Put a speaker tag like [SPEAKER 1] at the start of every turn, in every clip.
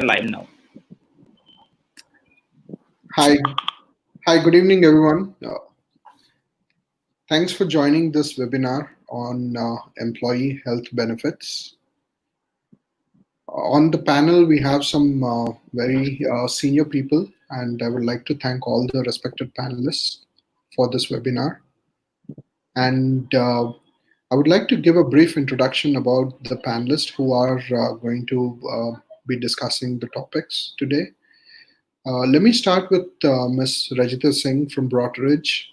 [SPEAKER 1] live now.
[SPEAKER 2] Hi. Hi, good evening, everyone. Thanks for joining this webinar on employee health benefits. On the panel, we have some very senior people, and I would like to thank all the respected panelists for this webinar. And I would like to give a brief introduction about the panelists who are going to be discussing the topics today. Let me start with Ms. Rajita Singh from Broadridge.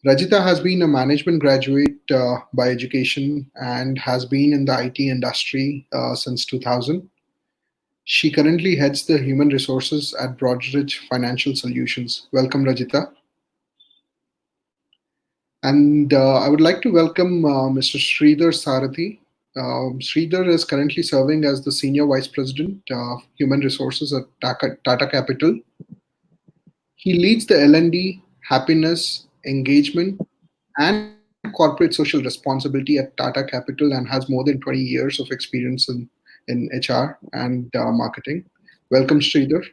[SPEAKER 2] Rajita has been a management graduate by education and has been in the IT industry since 2000. She currently heads the human resources at Broadridge Financial Solutions. Welcome, Rajita. And I would like to welcome Mr. Sridhar Sarathi. Sridhar is currently serving as the Senior Vice President of Human Resources at Tata Capital. He leads the L&D, happiness, engagement, and corporate social responsibility at Tata Capital and has more than 20 years of experience in HR and marketing. Welcome, Sridhar,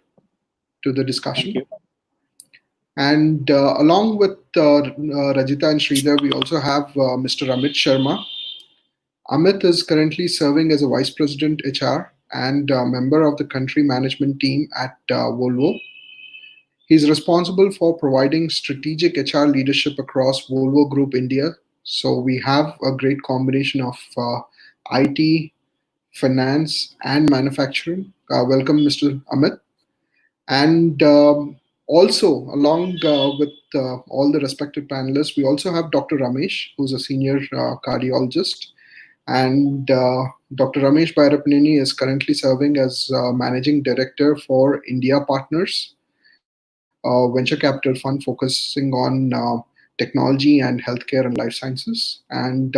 [SPEAKER 2] to the discussion.
[SPEAKER 1] Thank you.
[SPEAKER 2] And along with Rajita and Sridhar, we also have Mr. Amit Sharma. Amit is currently serving as a Vice President HR and member of the country management team at Volvo. He's responsible for providing strategic HR leadership across Volvo Group India. So we have a great combination of IT, finance, and manufacturing. Welcome, Mr. Amit. And also, along with all the respected panelists, we also have Dr. Ramesh, who's a senior cardiologist. And Dr. Ramesh Bhairapneni is currently serving as Managing Director for India Partners, venture capital fund focusing on technology and healthcare and life sciences. And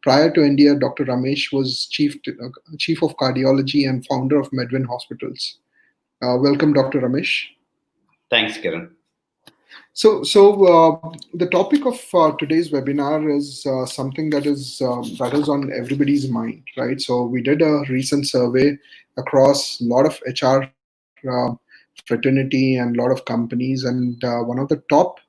[SPEAKER 2] prior to India, Dr. Ramesh was chief of cardiology and founder of Medwin Hospitals. Welcome, Dr. Ramesh.
[SPEAKER 1] Thanks, Kiran.
[SPEAKER 2] So the topic of today's webinar is something that is on everybody's mind, right? So we did a recent survey across a lot of HR fraternity and a lot of companies, and one of the top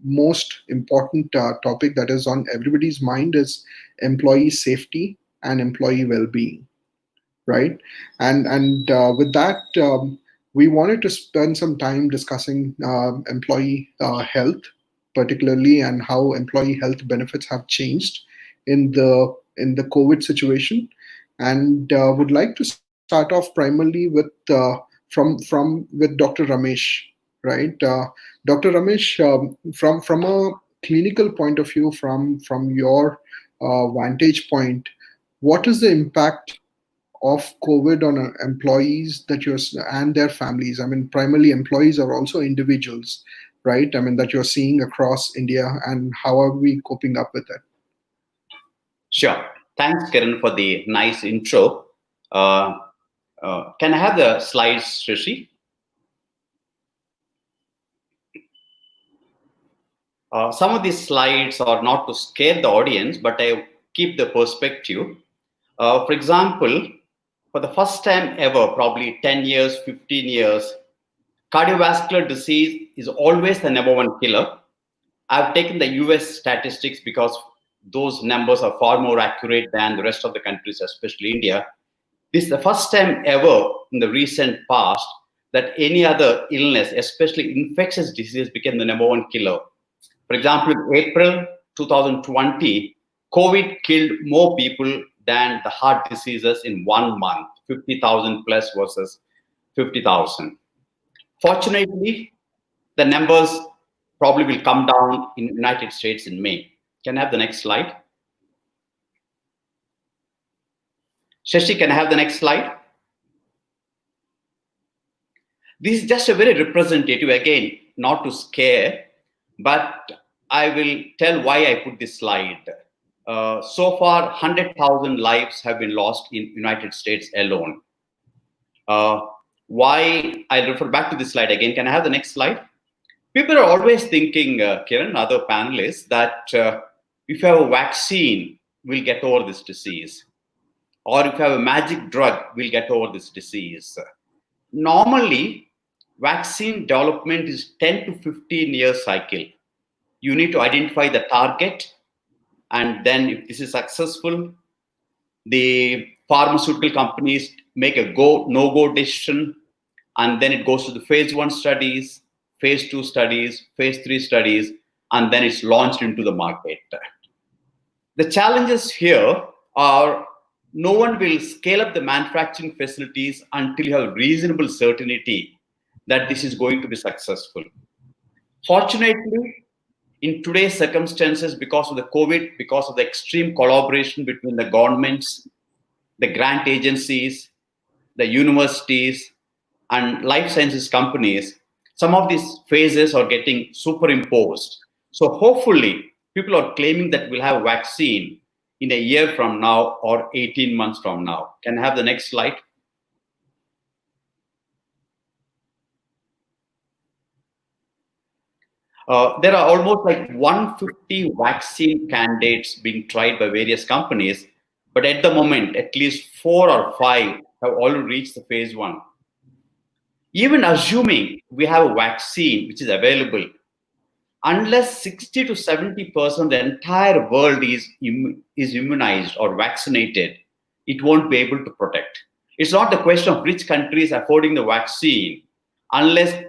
[SPEAKER 2] most important topic that is on everybody's mind is employee safety and employee well-being, right? And with that. We wanted to spend some time discussing employee health, particularly, and how employee health benefits have changed in the COVID situation, and would like to start off primarily with with Dr. Ramesh, right? Dr. Ramesh, from a clinical point of view, from your vantage point, what is the impact of COVID on employees and their families? I mean, primarily employees are also individuals, right? I mean, that you're seeing across India, and how are we coping up with it?
[SPEAKER 1] Sure. Thanks, Kiran, for the nice intro. Can I have the slides, Shashi? Some of these slides are not to scare the audience, but I keep the perspective. For example, for the first time ever, probably 10 years, 15 years, cardiovascular disease is always the number one killer. I've taken the US statistics because those numbers are far more accurate than the rest of the countries, especially India. This is the first time ever in the recent past that any other illness, especially infectious disease, became the number one killer. For example, in April 2020, COVID killed more people than the heart diseases in 1 month, 50,000 plus versus 50,000. Fortunately, the numbers probably will come down in the United States in May. Can I have the next slide? Shashi, can I have the next slide? This is just a very representative, again, not to scare, but I will tell why I put this slide. So far, 100,000 lives have been lost in United States alone. Why? I'll refer back to this slide again. Can I have the next slide? People are always thinking, Kiran, other panelists, that if you have a vaccine, we'll get over this disease. Or if you have a magic drug, we'll get over this disease. Normally, vaccine development is 10 to 15 years cycle. You need to identify the target, and then if this is successful, the pharmaceutical companies make a go no go decision, and then it goes to the phase 1 studies, phase 2 studies, phase 3 studies, and then it's launched into the market. The challenges here are no one will scale up the manufacturing facilities until you have reasonable certainty that this is going to be successful. Fortunately, in today's circumstances, because of the COVID, because of the extreme collaboration between the governments, the grant agencies, the universities, and life sciences companies, some of these phases are getting superimposed. So hopefully, people are claiming that we'll have a vaccine in a year from now or 18 months from now. Can I have the next slide? There are almost like 150 vaccine candidates being tried by various companies, but at the moment, at least 4 or 5 have already reached the phase 1. Even assuming we have a vaccine which is available, unless 60 to 70% of the entire world is immunized or vaccinated, it won't be able to protect. It's not the question of rich countries affording the vaccine. Unless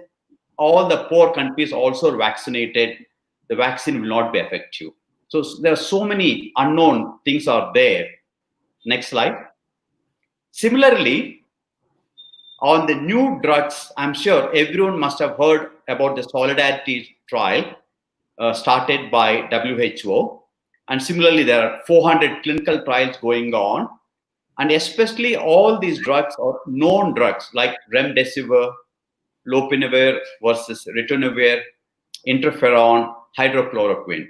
[SPEAKER 1] all the poor countries also are vaccinated, the vaccine will not be effective. So there are so many unknown things are there. Next slide. Similarly, on the new drugs, I'm sure everyone must have heard about the Solidarity trial started by WHO. And similarly, there are 400 clinical trials going on. And especially all these drugs are known drugs like remdesivir, lopinavir versus ritonavir, interferon, hydrochloroquine.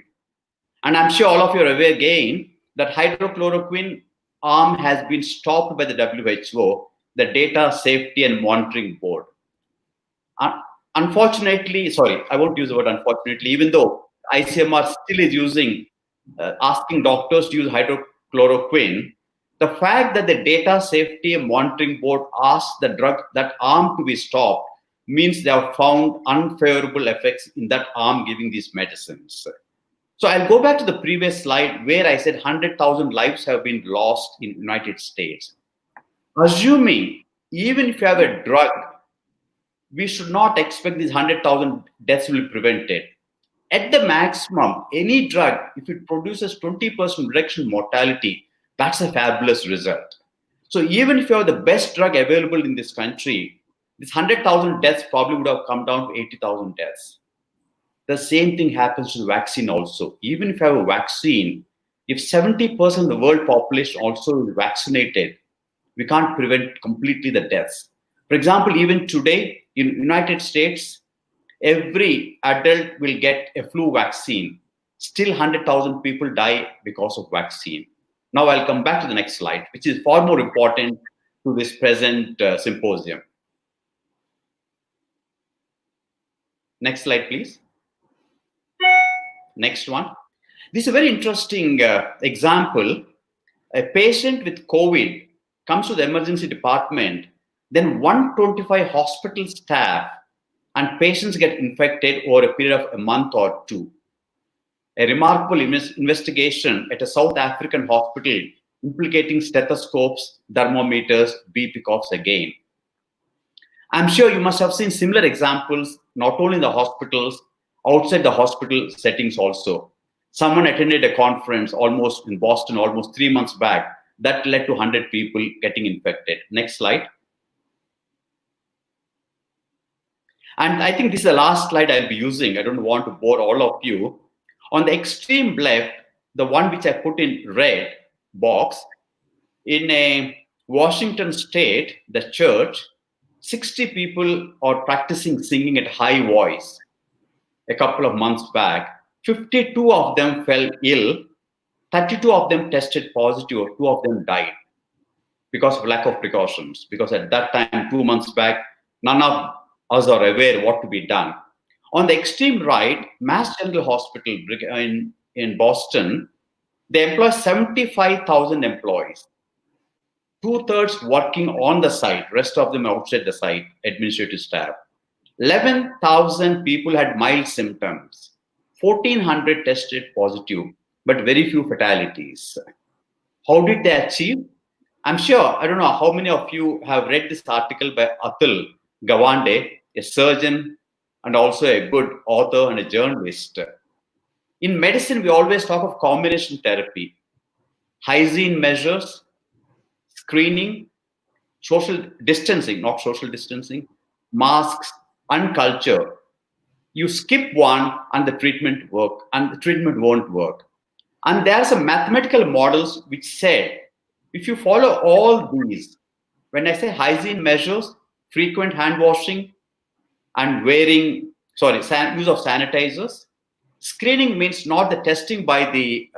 [SPEAKER 1] And I'm sure all of you are aware again that hydrochloroquine arm has been stopped by the WHO, the Data Safety and Monitoring Board. Unfortunately, sorry, I won't use the word unfortunately, even though ICMR still is using, asking doctors to use hydrochloroquine, the fact that the Data Safety and Monitoring Board asked the drug, that arm to be stopped, means they have found unfavorable effects in that arm giving these medicines. So I'll go back to the previous slide where I said 100,000 lives have been lost in the United States. Assuming even if you have a drug, we should not expect these 100,000 deaths will be prevented. At the maximum, any drug, if it produces 20% reduction in mortality, that's a fabulous result. So even if you have the best drug available in this country, this 100,000 deaths probably would have come down to 80,000 deaths. The same thing happens to the vaccine also. Even if you have a vaccine, if 70% of the world population also is vaccinated, we can't prevent completely the deaths. For example, even today in United States, every adult will get a flu vaccine. Still 100,000 people die because of vaccine. Now I'll come back to the next slide, which is far more important to this present symposium. Next slide, please. Next one. This is a very interesting example. A patient with COVID comes to the emergency department, then 125 hospital staff and patients get infected over a period of a month or two. A remarkable investigation at a South African hospital implicating stethoscopes, thermometers, BP cuffs again. I'm sure you must have seen similar examples, not only in the hospitals, outside the hospital settings also. Someone attended a conference almost in Boston, almost 3 months back, that led to 100 people getting infected. Next slide. And I think this is the last slide I'll be using. I don't want to bore all of you. On the extreme left, the one which I put in red box, in a Washington state, the church, 60 people are practicing singing at high voice a couple of months back. 52 of them fell ill, 32 of them tested positive, 2 of them died because of lack of precautions. Because at that time, 2 months back, none of us are aware what to be done. On the extreme right, Mass General Hospital in Boston, they employ 75,000 employees. two-thirds working on the site, rest of them outside the site, administrative staff. 11,000 people had mild symptoms. 1,400 tested positive, but very few fatalities. How did they achieve? I'm sure, I don't know how many of you have read this article by Atul Gawande, a surgeon and also a good author and a journalist. In medicine, we always talk of combination therapy, hygiene measures, screening, social distancing, not social distancing, masks, and culture. You skip one and the treatment won't work. And there are some mathematical models which say if you follow all these, when I say hygiene measures, frequent hand washing and use of sanitizers. Screening means not the testing by the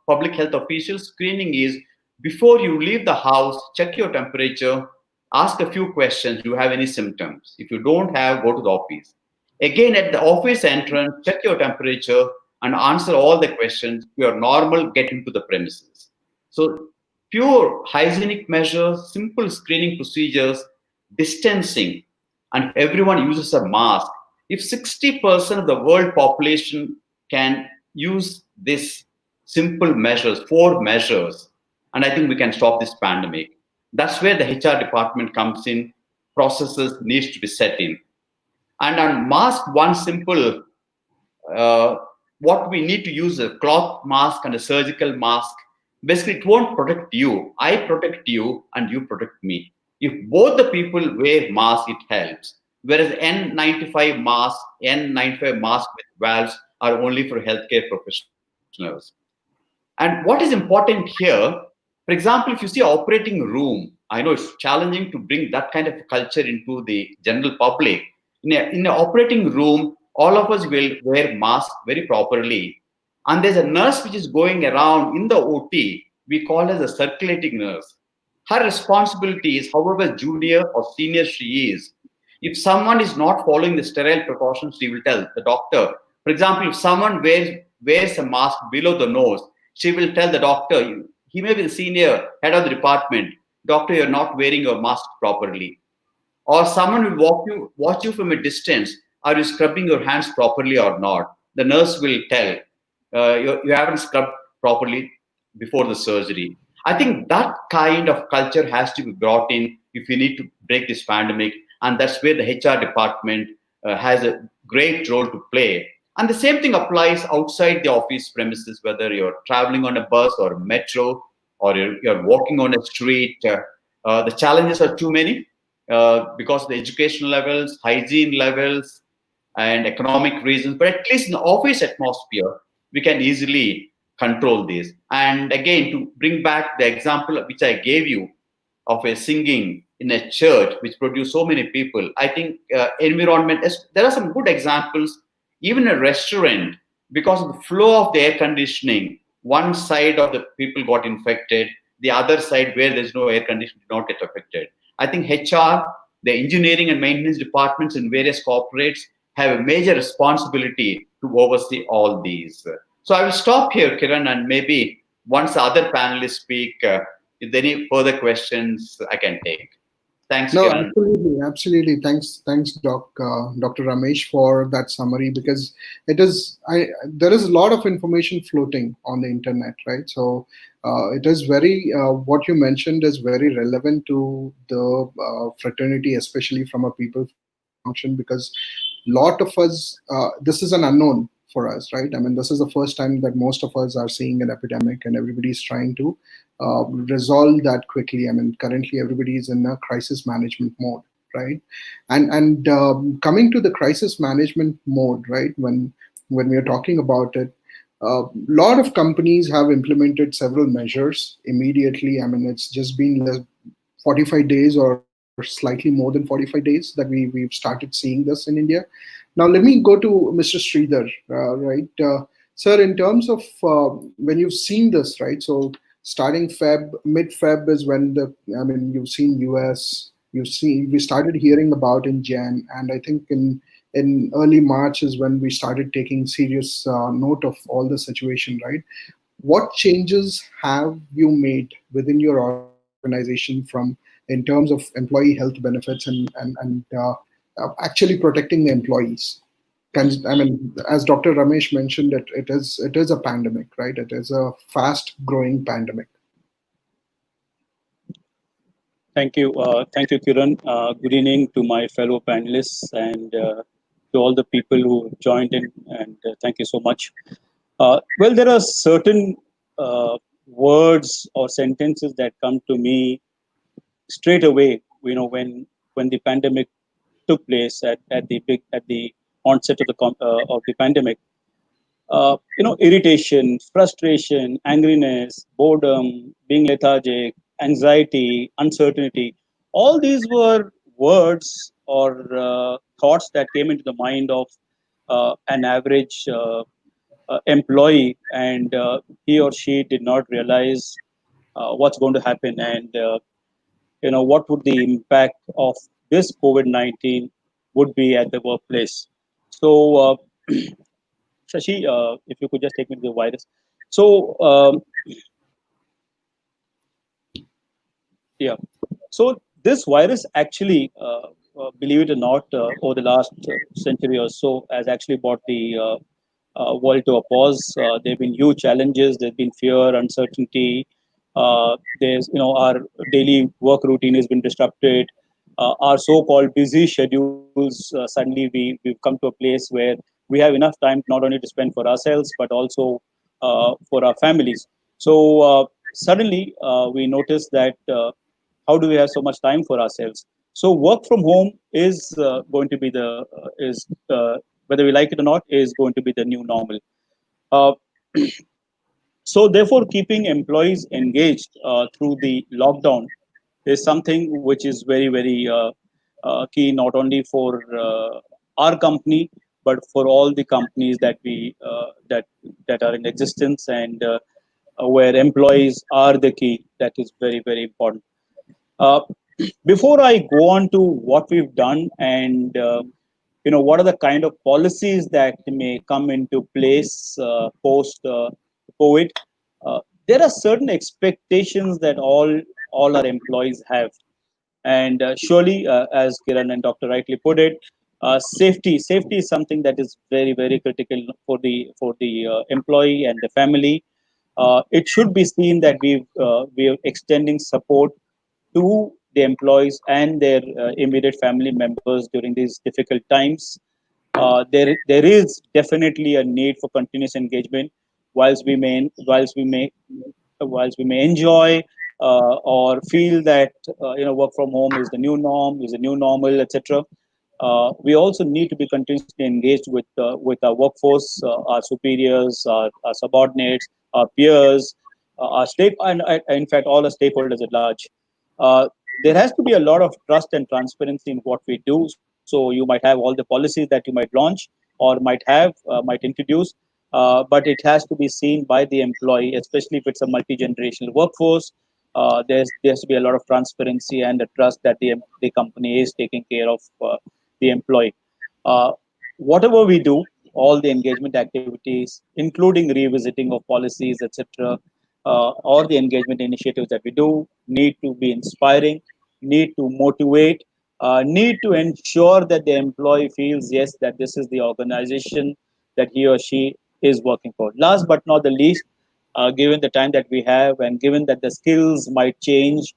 [SPEAKER 1] public health officials. Screening is before you leave the house, check your temperature, ask a few questions. Do you have any symptoms? If you don't have, go to the office. Again, at the office entrance, check your temperature and answer all the questions. If you are normal, get into the premises. So, pure hygienic measures, simple screening procedures, distancing, and everyone uses a mask. If 60% of the world population can use this simple measures, four measures, and I think we can stop this pandemic. That's where the HR department comes in, processes needs to be set in. And on mask, one simple, what we need to use a cloth mask and a surgical mask. Basically, it won't protect you. I protect you and you protect me. If both the people wear mask, it helps. Whereas N95 mask with valves are only for healthcare professionals. And what is important here, for example, if you see operating room, I know it's challenging to bring that kind of culture into the general public. In an operating room, all of us will wear masks very properly. And there's a nurse which is going around in the OT. We call her as a circulating nurse. Her responsibility is, however junior or senior she is, if someone is not following the sterile precautions, she will tell the doctor. For example, if someone wears a mask below the nose, she will tell the doctor, he may be the senior head of the department, doctor, you're not wearing your mask properly. Or someone will watch you from a distance, are you scrubbing your hands properly or not? The nurse will tell, you haven't scrubbed properly before the surgery. I think that kind of culture has to be brought in if we need to break this pandemic. And that's where the HR department has a great role to play. And the same thing applies outside the office premises, whether you're traveling on a bus or a metro or you're walking on a street. The challenges are too many because of the education levels, hygiene levels, and economic reasons. But at least in the office atmosphere, we can easily control this. And again, to bring back the example which I gave you of a singing in a church which produced so many people, I think environment, there are some good examples. Even a restaurant, because of the flow of the air conditioning, one side of the people got infected, the other side where there's no air conditioning did not get affected. I think HR, the engineering and maintenance departments in various corporates have a major responsibility to oversee all these. So I will stop here, Kiran, and maybe once the other panelists speak, if there are any further questions, I can take. Thanks,
[SPEAKER 2] No,
[SPEAKER 1] Kiran.
[SPEAKER 2] absolutely. Thanks, Dr. Ramesh, for that summary, because there is a lot of information floating on the internet, right? So it is very what you mentioned is very relevant to the fraternity, especially from a people function, because lot of us this is an unknown for us, right? I mean, this is the first time that most of us are seeing an epidemic, and everybody is trying to resolve that quickly. I mean, currently everybody is in a crisis management mode, right? And coming to the crisis management mode, right? When we are talking about it, a lot of companies have implemented several measures immediately. I mean, it's just been 45 days or slightly more than 45 days that we've started seeing this in India. Now, let me go to Mr. Sridhar, right? Sir, in terms of when you've seen this, right? So starting mid-Feb is when you've seen US, we started hearing about in Jan, and I think in early March is when we started taking serious note of all the situation, right? What changes have you made within your organization organization from in terms of employee health benefits and actually protecting the employees. I mean, as Dr. Ramesh mentioned, it is a pandemic, right? It is a fast growing pandemic.
[SPEAKER 3] Thank you, Kiran. Good evening to my fellow panelists and to all the people who joined in, and thank you so much. Well, there are certain words or sentences that come to me straight away. When the pandemic took place at the onset of the pandemic. Irritation, frustration, angriness, boredom, being lethargic, anxiety, uncertainty. All these were words or thoughts that came into the mind of an average employee, and he or she did not realize what's going to happen, and what would the impact of this COVID-19 would be at the workplace. So, Shashi, if you could just take me to the virus. So, yeah. So this virus actually, believe it or not, over the last century or so, has actually brought the world to a pause. There have been huge challenges. There's been fear, uncertainty. Our daily work routine has been disrupted. Our so-called busy schedules, suddenly we've come to a place where we have enough time not only to spend for ourselves but also for our families. So suddenly we notice that how do we have so much time for ourselves? So work from home is going to be the is whether we like it or not is going to be the new normal. Uh, so therefore, keeping employees engaged through the lockdown is something which is very very key, not only for our company but for all the companies that are in existence, and where employees are the key. That is very very important. Uh, Before I go on to what we've done and what are the kind of policies that may come into place post COVID, there are certain expectations that all our employees have, and surely, as Kiran and Dr. rightly put it, safety is something that is very very critical for the employee and the family. It should be seen that we're extending support to the employees and their immediate family members during these difficult times. There is definitely a need for continuous engagement, whilst we may whilst we may whilst we may enjoy or feel that work from home is the new norm, is the new normal, etc. We also need to be continuously engaged with our workforce, our superiors, our subordinates, our peers, our in fact all our stakeholders at large. There has to be a lot of trust and transparency in what we do. So you might have all the policies that you might launch or might introduce, but it has to be seen by the employee, especially if it's a multi-generational workforce. There has to be a lot of transparency and the trust that the company is taking care of the employee. Uh, Whatever we do, all the engagement activities, including revisiting of policies, etc., or the engagement initiatives that we do, need to be inspiring, need to motivate, need to ensure that the employee feels, yes, that this is the organization that he or she is working for. Last but not the least, given the time that we have and given that the skills might change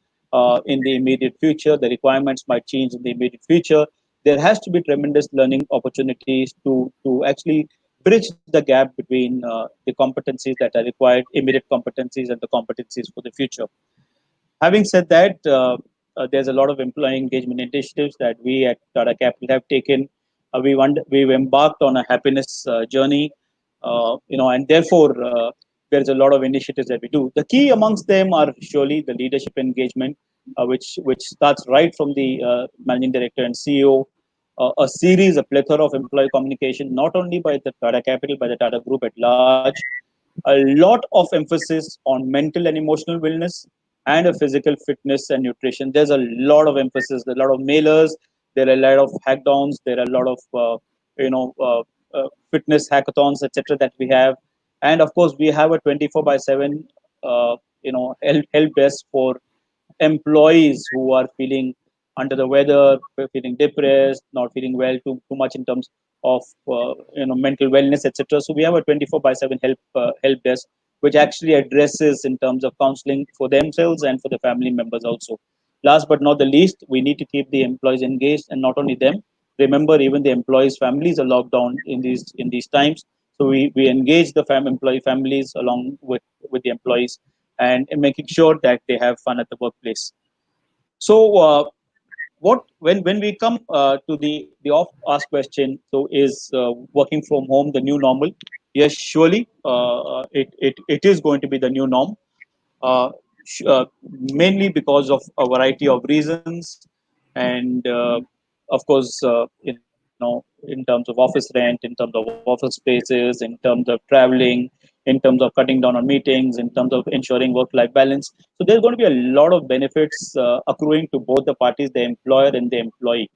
[SPEAKER 3] in the immediate future, the requirements might change in the immediate future, there has to be tremendous learning opportunities to actually bridge the gap between the competencies that are required, immediate competencies, and the competencies for the future. Having said that, there's a lot of employee engagement initiatives that we at Tata Capital have taken. We've embarked on a happiness journey, and therefore there's a lot of initiatives that we do. The key amongst them are surely the leadership engagement, which starts right from the managing director and CEO. A plethora of employee communication, not only by the Tata Capital, by the Tata Group at large, a lot of emphasis on mental and emotional wellness and a physical fitness and nutrition. There's a lot of emphasis, a lot of mailers, there are a lot of hackdowns, there are a lot of fitness hackathons, etc. that we have, and of course we have a 24 by 7 help desk for employees who are feeling under the weather, feeling depressed, not feeling well too much in terms of mental wellness, etc. So we have a 24 by 7 help desk, which actually addresses in terms of counseling for themselves and for the family members also. Last but not the least, we need to keep the employees engaged, and not only them. Remember, even the employees' families are locked down in these times. So we engage the employee families along with the employees, and making sure that they have fun at the workplace. So what when we come to the off ask question, so is working from home the new normal? Yes, surely it is going to be the new norm, uh, mainly because of a variety of reasons, and of course, in terms of office rent, in terms of office spaces, in terms of traveling, in terms of cutting down on meetings, in terms of ensuring work-life balance. So there's going to be a lot of benefits accruing to both the parties, the employer and the employee.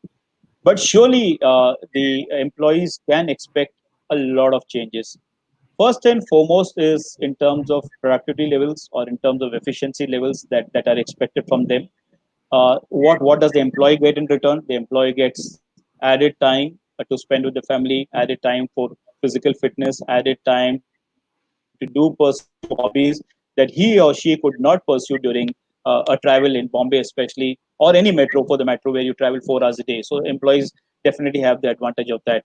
[SPEAKER 3] But surely the employees can expect a lot of changes. First and foremost is in terms of productivity levels or in terms of efficiency levels that are expected from them. What does the employee get in return? The employee gets added time to spend with the family, added time for physical fitness, added time to pursue hobbies that he or she could not pursue during a travel in Bombay, especially, or any metro for the metro where you travel 4 hours a day. So employees definitely have the advantage of that.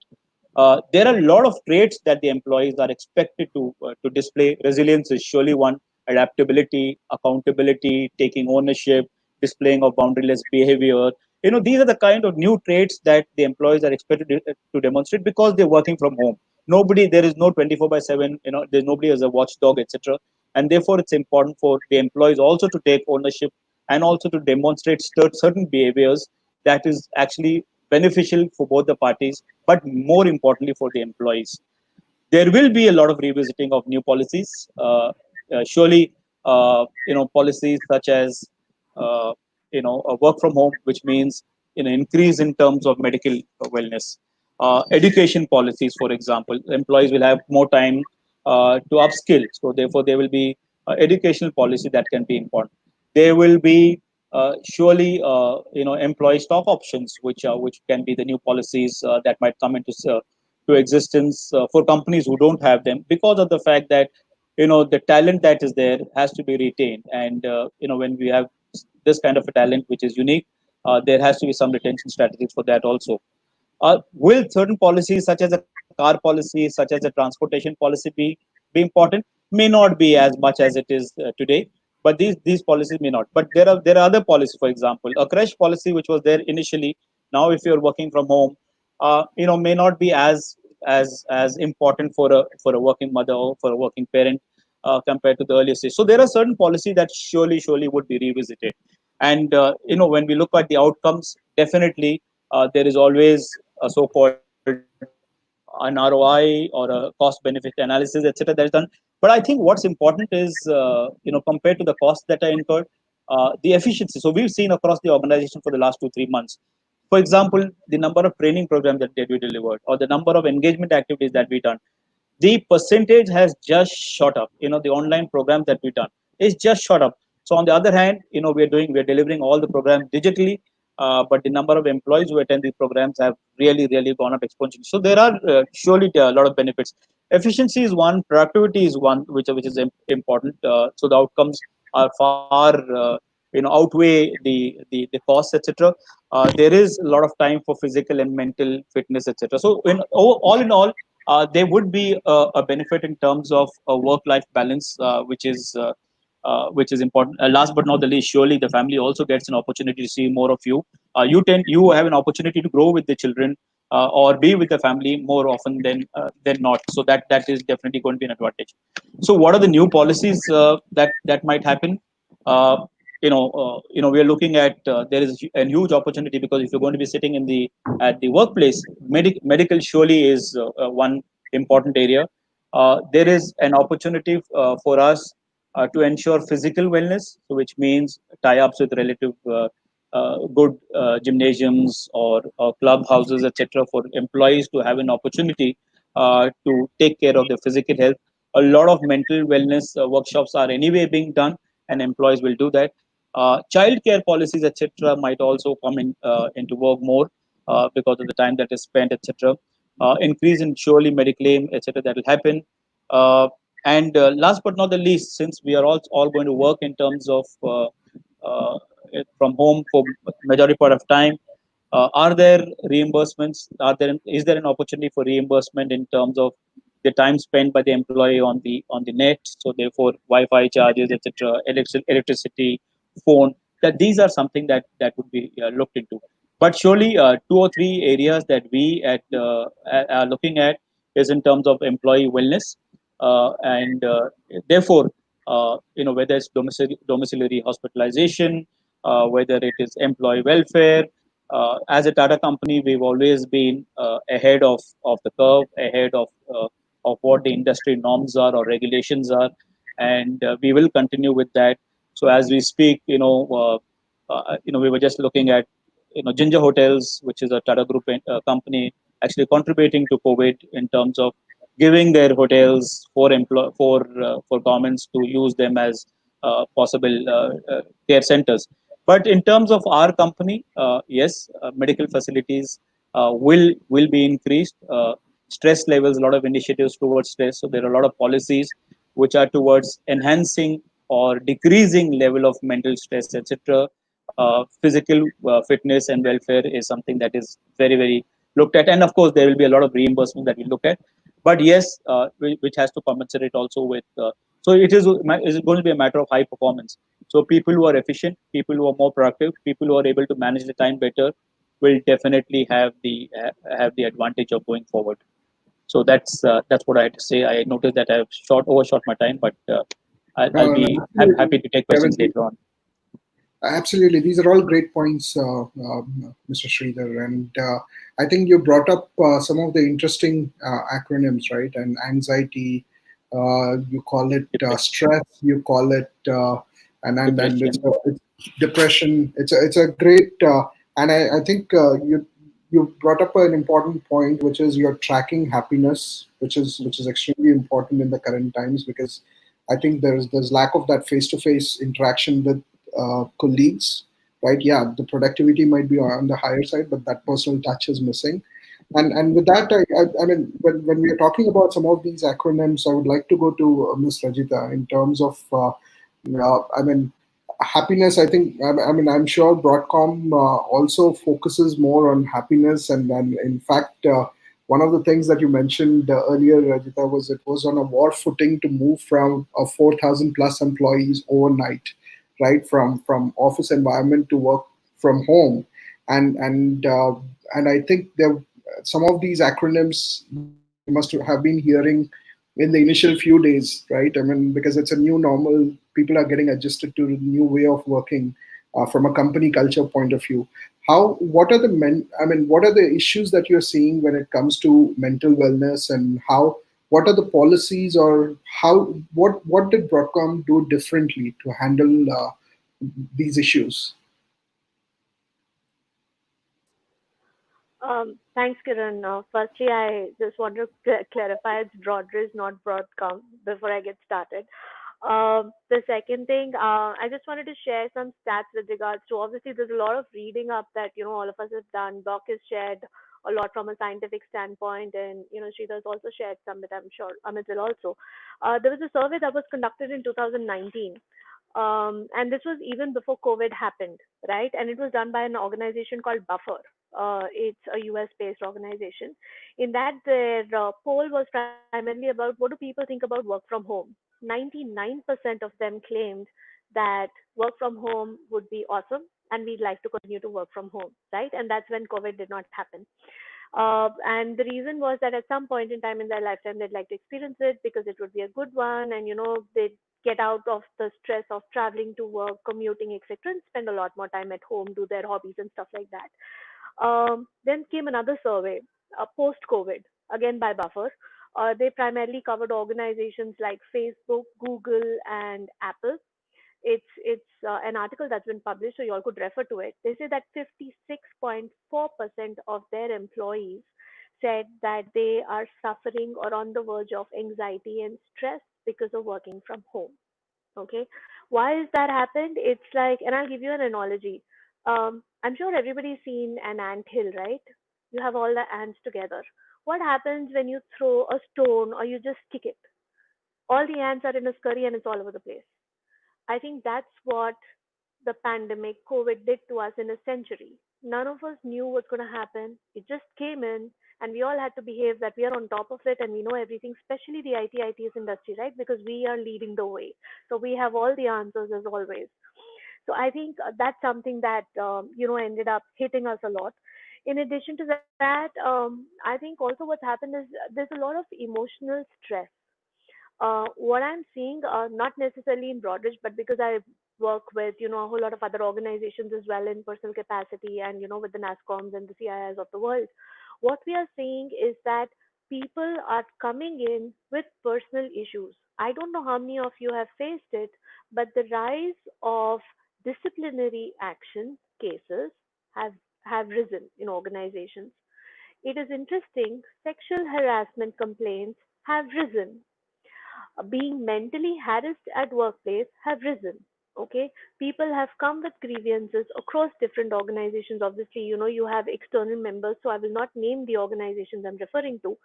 [SPEAKER 3] There are a lot of traits that the employees are expected to display. Resilience is surely one. Adaptability, accountability, taking ownership, displaying of boundaryless behavior. These are the kind of new traits that the employees are expected to demonstrate because they're working from home. Nobody, there is no 24 by 7. There's nobody as a watchdog, etc. And therefore, it's important for the employees also to take ownership and also to demonstrate certain behaviors that is actually beneficial for both the parties, but more importantly for the employees. There will be a lot of revisiting of new policies. Surely, policies such as work from home, which means increase in terms of medical wellness. Education policies, for example, employees will have more time to upskill. So therefore, there will be educational policy that can be important. There will be surely employee stock options, which can be the new policies that might come to existence for companies who don't have them, because of the fact that the talent that is there has to be retained, and when we have this kind of a talent which is unique, there has to be some retention strategies for that also. Will certain policies such as a car policy, such as a transportation policy be important? May not be as much as it is today, but these policies may not. But there are other policies. For example, a crash policy which was there initially, now if you're working from home, may not be as important for a working mother or for a working parent compared to the earlier stage. So there are certain policies that surely would be revisited. And when we look at the outcomes, definitely there is always a so-called an ROI or a cost benefit analysis, etc. that is done. But I think what's important is, compared to the costs that are incurred, the efficiency. So we've seen across the organization for the last 2-3 months, for example, the number of training programs that we delivered or the number of engagement activities that we done, the percentage has just shot up. The online programs that we done is just shot up. So on the other hand, we're delivering all the programs digitally, but the number of employees who attend these programs have really gone up exponentially. So there are surely a lot of benefits. Efficiency is one, productivity is one, which is important. So the outcomes are far outweigh the costs, etc. There is a lot of time for physical and mental fitness, etc. So all in all, there would be a benefit in terms of a work-life balance, which is important. Last but not the least, surely the family also gets an opportunity to see more of you. You have an opportunity to grow with the children or be with the family more often than not. So that is definitely going to be an advantage. So what are the new policies that might happen? Uh, we are looking at there is a huge opportunity, because if you're going to be sitting at the workplace, medical surely is one important area. There is an opportunity for us to ensure physical wellness, so which means tie-ups with relative good gymnasiums or clubhouses, etc., for employees to have an opportunity to take care of their physical health. A lot of mental wellness workshops are anyway being done, and employees will do that. Child care policies, etc., might also come into work more because of the time that is spent, etc. Increase in surely Mediclaim, etc. That will happen. Uh, and last but not the least, since we are all going to work in terms of uh, from home for majority part of time, are there reimbursements? Is there an opportunity for reimbursement in terms of the time spent by the employee on the net? So therefore, Wi-Fi charges, etc., electricity, phone. That these are something that would be looked into. But surely, two or three areas that we are looking at is in terms of employee wellness, and therefore, whether it's domiciliary hospitalization, whether it is employee welfare. As a Tata company, we've always been ahead of the curve, ahead of what the industry norms are or regulations are, and we will continue with that. So as we speak, we were just looking at Ginger Hotels, which is a Tata Group company, actually contributing to COVID in terms of giving their hotels for governments to use them as possible care centers. But in terms of our company, yes, medical facilities will be increased. Stress levels, a lot of initiatives towards stress. So there are a lot of policies which are towards enhancing or decreasing level of mental stress, etc. Physical fitness and welfare is something that is very very looked at, and of course there will be a lot of reimbursement that we look at. But yes, which has to compensate also with. So it is going to be a matter of high performance. So people who are efficient, people who are more productive, people who are able to manage the time better, will definitely have the advantage of going forward. So that's what I had to say. I noticed that I've overshot my time, but I'll
[SPEAKER 2] No, no,
[SPEAKER 3] be
[SPEAKER 2] absolutely.
[SPEAKER 3] happy to take
[SPEAKER 2] Kevin,
[SPEAKER 3] questions later on.
[SPEAKER 2] absolutely. These are all great points, Mr. Sridhar. And I think you brought up some of the interesting acronyms, right? And anxiety, you call it
[SPEAKER 3] Depression,
[SPEAKER 2] stress, you call it, and
[SPEAKER 3] depression,
[SPEAKER 2] it's depression. It's a great, and I think you brought up an important point, which is you're tracking happiness, which is extremely important in the current times because I think there's lack of that face-to-face interaction with colleagues, right? Yeah, the productivity might be on the higher side, but that personal touch is missing. And with that, I mean, when we are talking about some of these acronyms, I would like to go to Ms. Rajita in terms of, I mean, happiness. I think, I mean, I'm sure Broadcom also focuses more on happiness, and in fact, one of the things that you mentioned earlier, Rajita, was it was on a war footing to move from 4,000 plus employees overnight, right, from office environment to work from home, and I think there some of these acronyms you must have been hearing in the initial few days, right? I mean, because it's a new normal, people are getting adjusted to the new way of working from a company culture point of view. What are the I mean, what are the issues that you're seeing when it comes to mental wellness, and what are the policies, or what did Broadcom do differently to handle these issues?
[SPEAKER 4] Thanks, Kiran. Firstly, I just want to clarify it's Broadridge, not Broadcom, before I get started. The second thing, I just wanted to share some stats with regards to, obviously there's a lot of reading up that all of us have done. Doc has shared a lot from a scientific standpoint, and Sridhar's also shared some, but I'm sure Amit will also. There was a survey that was conducted in 2019, and this was even before COVID happened, right? And it was done by an organization called Buffer. It's a US based organization. In that, their poll was primarily about what do people think about work from home. 99% of them claimed that work from home would be awesome and we'd like to continue to work from home, right? And that's when COVID did not happen. And the reason was that at some point in time in their lifetime, they'd like to experience it because it would be a good one, and they'd get out of the stress of traveling to work, commuting, etc., and spend a lot more time at home, do their hobbies and stuff like that. Then came another survey, post COVID, again by Buffer. They primarily covered organizations like Facebook, Google, and Apple. It's an article that's been published, so you all could refer to it. They say that 56.4% of their employees said that they are suffering or on the verge of anxiety and stress because of working from home. Okay, Why is that happened? It's like, and I'll give you an analogy. I'm sure everybody's seen an ant hill, right? You have all the ants together. What happens when you throw a stone or you just kick it? All the ants are in a scurry and it's all over the place. I think that's what the pandemic, COVID did to us in a century. None of us knew what's going to happen. It just came in, and we all had to behave that we are on top of it and we know everything, especially the ITs industry, right? Because we are leading the way. So we have all the answers as always. So I think that's something that, ended up hitting us a lot. In addition to that, I think also what's happened is there's a lot of emotional stress. What I'm seeing, not necessarily in Broadridge, but because I work with, a whole lot of other organizations as well in personal capacity and, with the NASCOMs and the CIIs of the world, what we are seeing is that people are coming in with personal issues. I don't know how many of you have faced it, but the rise of disciplinary action cases have, have risen in organizations. It is interesting, sexual harassment complaints have risen, being mentally harassed at workplace have risen. Okay, people have come with grievances across different organizations. Obviously, you have external members, so I will not name the organizations I'm referring to,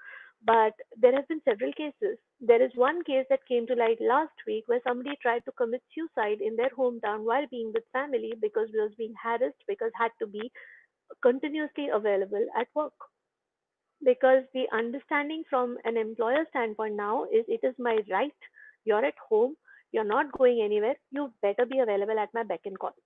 [SPEAKER 4] but there have been several cases. There is one case that came to light last week where somebody tried to commit suicide in their hometown while being with family because he was being harassed because had to be continuously available at work, because the understanding from an employer standpoint now is it is my right. You're at home, you're not going anywhere, you better be available at my beck and call.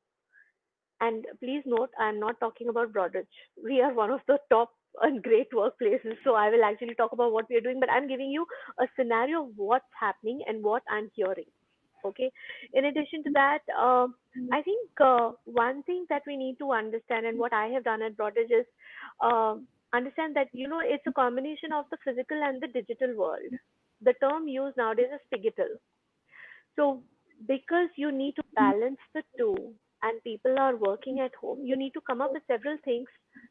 [SPEAKER 4] And please note, I'm not talking about Broadridge. We are one of the top and great workplaces, so I will actually talk about what we are doing, but I'm giving you a scenario of what's happening and what I'm hearing. Okay. In addition to that, I think one thing that we need to understand, and what I have done at Broadridge is understand that it's a combination of the physical and the digital world. The term used nowadays is digital. So, because you need to balance the two and people are working at home, you need to come up with several things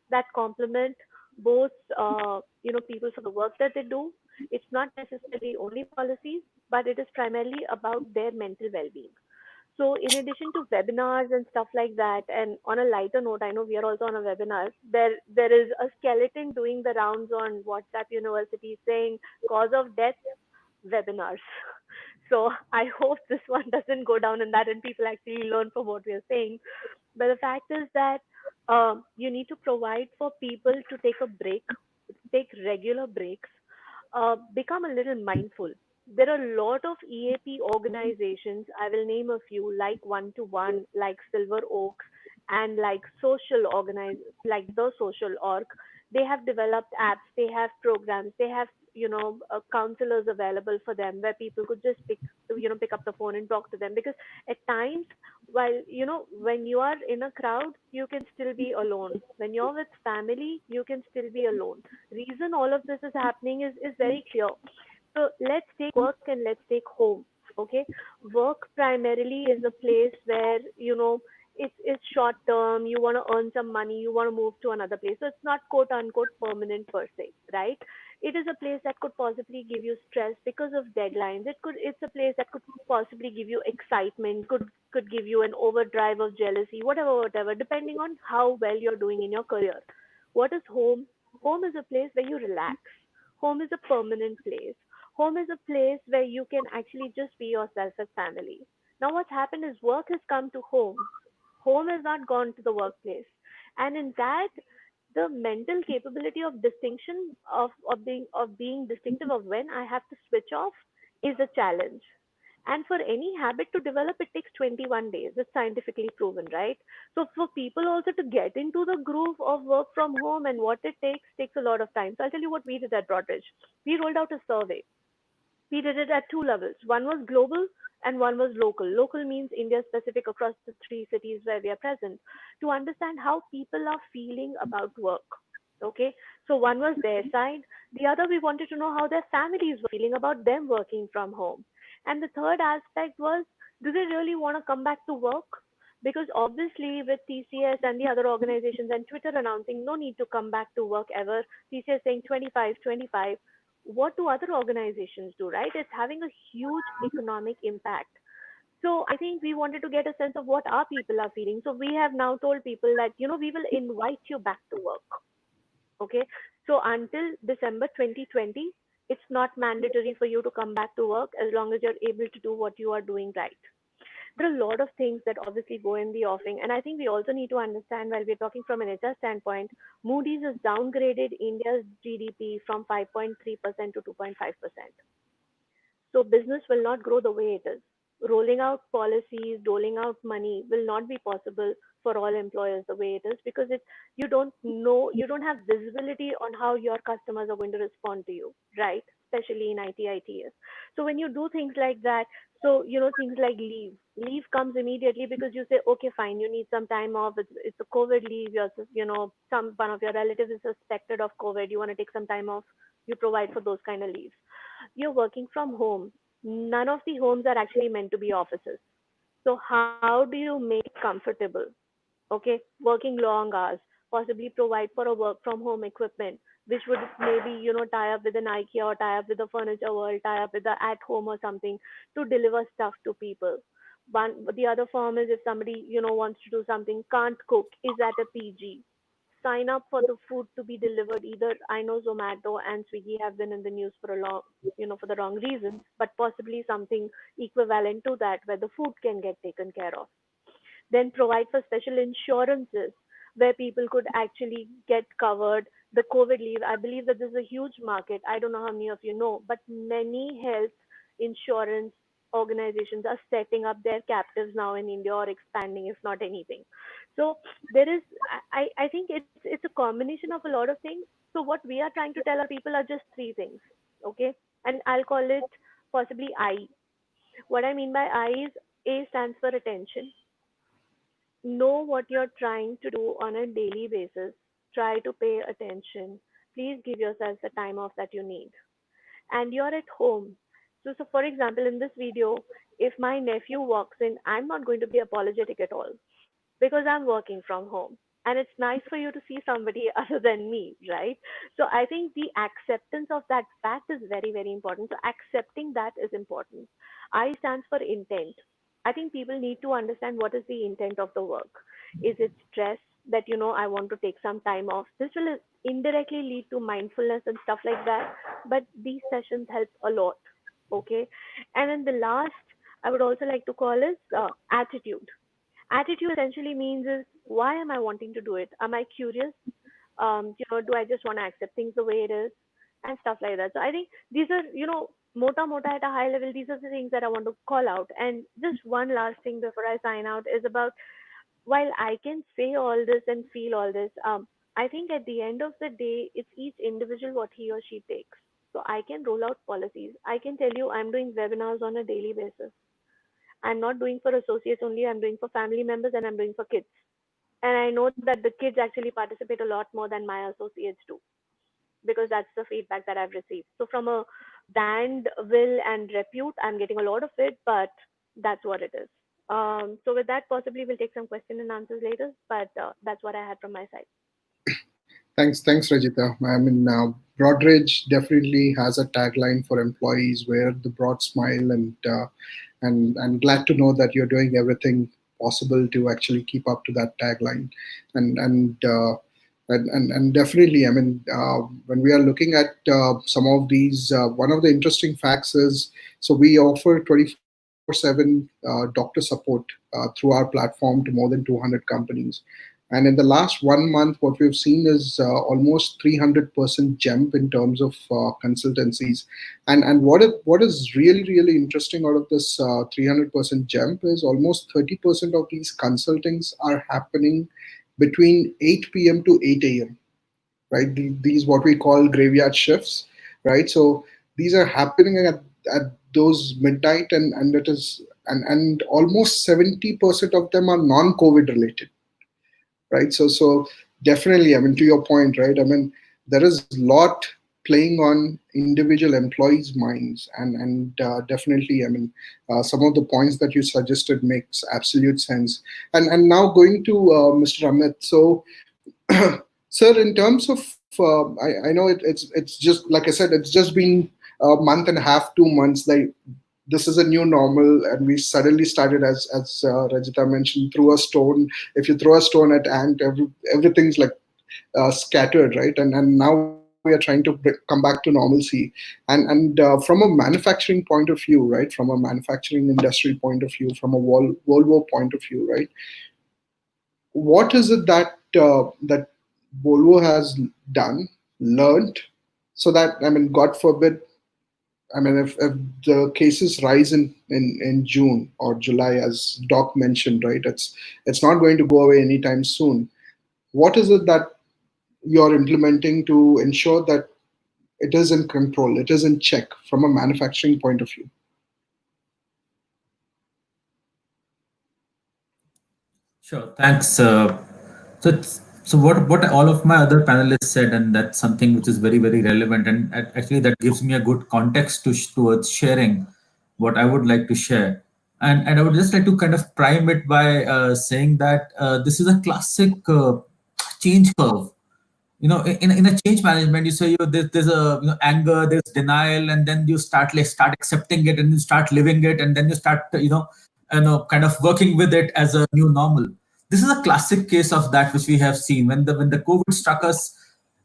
[SPEAKER 4] that complement both, people for the work that they do. It's not necessarily only policies, but it is primarily about their mental well being. So, in addition to webinars and stuff like that, and on a lighter note, I know we are also on a webinar. There is a skeleton doing the rounds on WhatsApp University saying cause of death webinars. So I hope this one doesn't go down in that and people actually learn from what we are saying. But the fact is that you need to provide for people to take a break, take regular breaks, become a little mindful. There are a lot of EAP organizations. I will name a few, like One to One, like Silver Oaks, and like like the Social Org. They have developed apps. They have programs. They have counselors available for them where people could just pick up the phone and talk to them, because at times, while when you are in a crowd you can still be alone. When you're with family you can still be alone. Reason all of this is happening is very clear. So let's take work and let's take home. Okay, work primarily is a place where it's short term. You want to earn some money, you want to move to another place, so it's not quote unquote permanent per se, right? It is a place that could possibly give you stress because of deadlines. It's a place that could possibly give you excitement, could give you an overdrive of jealousy, whatever, depending on how well you're doing in your career. What is home? Home is a place where you relax. Home is a permanent place. Home is a place where you can actually just be yourself as family. Now what's happened is work has come to home. Home has not gone to the workplace. And in that, the mental capability of distinction of being distinctive of when I have to switch off is a challenge. And for any habit to develop, it takes 21 days. It's scientifically proven, right? So for people also to get into the groove of work from home and what it takes a lot of time. So I'll tell you what we did at Broadridge. We rolled out a survey. We did it at two levels. One was global and one was local. Local means India specific across the three cities where we are present, to understand how people are feeling about work. Okay, so one was their side. The other, we wanted to know how their families were feeling about them working from home. And the third aspect was, do they really want to come back to work? Because obviously, with TCS and the other organizations and Twitter announcing no need to come back to work ever, TCS saying 25, 25, what do other organizations do, right? It's having a huge economic impact. So I think we wanted to get a sense of what our people are feeling. So we have now told people that, we will invite you back to work. Okay. So until December 2020, it's not mandatory for you to come back to work as long as you're able to do what you are doing right. There are a lot of things that obviously go in the offing. And I think we also need to understand, while we're talking from an HR standpoint, Moody's has downgraded India's GDP from 5.3% to 2.5%. So business will not grow the way it is. Rolling out policies, doling out money will not be possible for all employers the way it is, because you don't know, you don't have visibility on how your customers are going to respond to you, right? Especially in IT ITS. So when you do things like that, so things like leave comes immediately because you say, okay, fine, you need some time off. It's a COVID leave. Some one of your relatives is suspected of COVID. You want to take some time off. You provide for those kind of leaves. You're working from home. None of the homes are actually meant to be offices. So how do you make it comfortable? Okay, working long hours, possibly provide for a work from home equipment, which would maybe tie up with an IKEA or tie up with a furniture world, tie up with the at home or something to deliver stuff to people. The other form is if somebody wants to do something, can't cook, is at a PG, sign up for the food to be delivered. Either, I know Zomato and Swiggy have been in the news for a long, for the wrong reasons, but possibly something equivalent to that where the food can get taken care of. Then provide for special insurances where people could actually get covered. The COVID leave, I believe that this is a huge market. I don't know how many of you know, but many health insurance organizations are setting up their captives now in India or expanding, if not anything. So there is, I think it's a combination of a lot of things. So what we are trying to tell our people are just three things, okay? And I'll call it possibly I. What I mean by I is, A stands for attention. Know what you're trying to do on a daily basis. Try to pay attention. Please give yourself the time off that you need. And you're at home. So for example, in this video, if my nephew walks in, I'm not going to be apologetic at all because I'm working from home. And it's nice for you to see somebody other than me, right? So I think the acceptance of that fact is very, very important. So accepting that is important. I stands for intent. I think people need to understand what is the intent of the work. Is it stress that, I want to take some time off? This will indirectly lead to mindfulness and stuff like that. But these sessions help a lot. Okay. And then the last I would also like to call is attitude. Attitude essentially means is, why am I wanting to do it? Am I curious? Do I just want to accept things the way it is and stuff like that? So I think these are, mota mota at a high level, these are the things that I want to call out. And just one last thing before I sign out is about, while I can say all this and feel all this, I think at the end of the day, it's each individual what he or she takes. So I can roll out policies. I can tell you I'm doing webinars on a daily basis. I'm not doing for associates only, I'm doing for family members and I'm doing for kids. And I know that the kids actually participate a lot more than my associates do because that's the feedback that I've received. So from a brand will and repute, I'm getting a lot of it, but that's what it is. So with that, possibly we'll take some question and answers later, but that's what I had from my side.
[SPEAKER 2] Thanks, Rajita. I mean, Broadridge definitely has a tagline for employees where the broad smile, and glad to know that you're doing everything possible to actually keep up to that tagline, and and uh, and definitely, I mean, when we are looking at some of these, one of the interesting facts is, so we offer 24/7 doctor support through our platform to more than 200 companies. And in the last 1 month, what we've seen is almost 300% jump in terms of consultancies. And what is really interesting out of this 300% jump is almost 30% of these consultings are happening between 8 p.m. to 8 a.m. Right? These what we call graveyard shifts, right? So these are happening at those midnight, and it is and almost 70% of them are non-COVID related, right? So definitely, I mean, to your point, right? I mean, there is a lot playing on individual employees' minds, and definitely, I mean, some of the points that you suggested makes absolute sense. And now going to Mr. Amit. So, sir, in terms of, I know it's just like I said, it's just been a month and a half, 2 months. Like this is a new normal, and we suddenly started, as Rajita mentioned, threw a stone. If you throw a stone at ant, everything's like scattered, right? And now we are trying to come back to normalcy. And from a manufacturing point of view, right? From a manufacturing industry point of view, from a Volvo point of view, right? What is it that Volvo has done, learned, so that, I mean, God forbid, I mean, if the cases rise in June or July, as Doc mentioned, right? It's not going to go away anytime soon. What is it that you're implementing to ensure that it is in control, it is in check from a manufacturing point of view?
[SPEAKER 5] Sure, thanks. So what all of my other panelists said, and that's something which is very very relevant, and actually that gives me a good context towards sharing what I would like to share, and I would just like to kind of prime it by saying that this is a classic change curve. In a change management, you say there's a anger, there's denial, and then you start accepting it, and you start living it, and then you start kind of working with it as a new normal. This is a classic case of that which we have seen when the COVID struck us.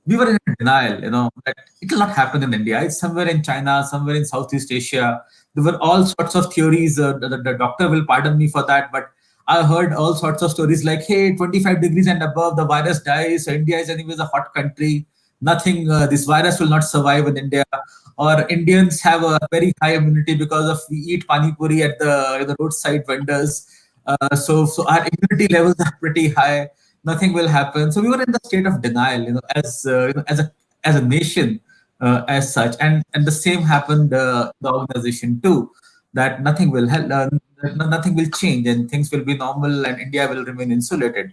[SPEAKER 5] We were in denial, that it will not happen in India. It's somewhere in China, somewhere in Southeast Asia. There were all sorts of theories. The doctor will pardon me for that, but I heard all sorts of stories like, hey, 25 degrees and above, the virus dies. So India is anyways a hot country. Nothing, this virus will not survive in India. Or Indians have a very high immunity because of we eat pani puri at the roadside vendors. So our immunity levels are pretty high. Nothing will happen. So we were in the state of denial, as a nation, as such, and the same happened the organization too, that nothing will help, nothing will change, and things will be normal, and India will remain insulated.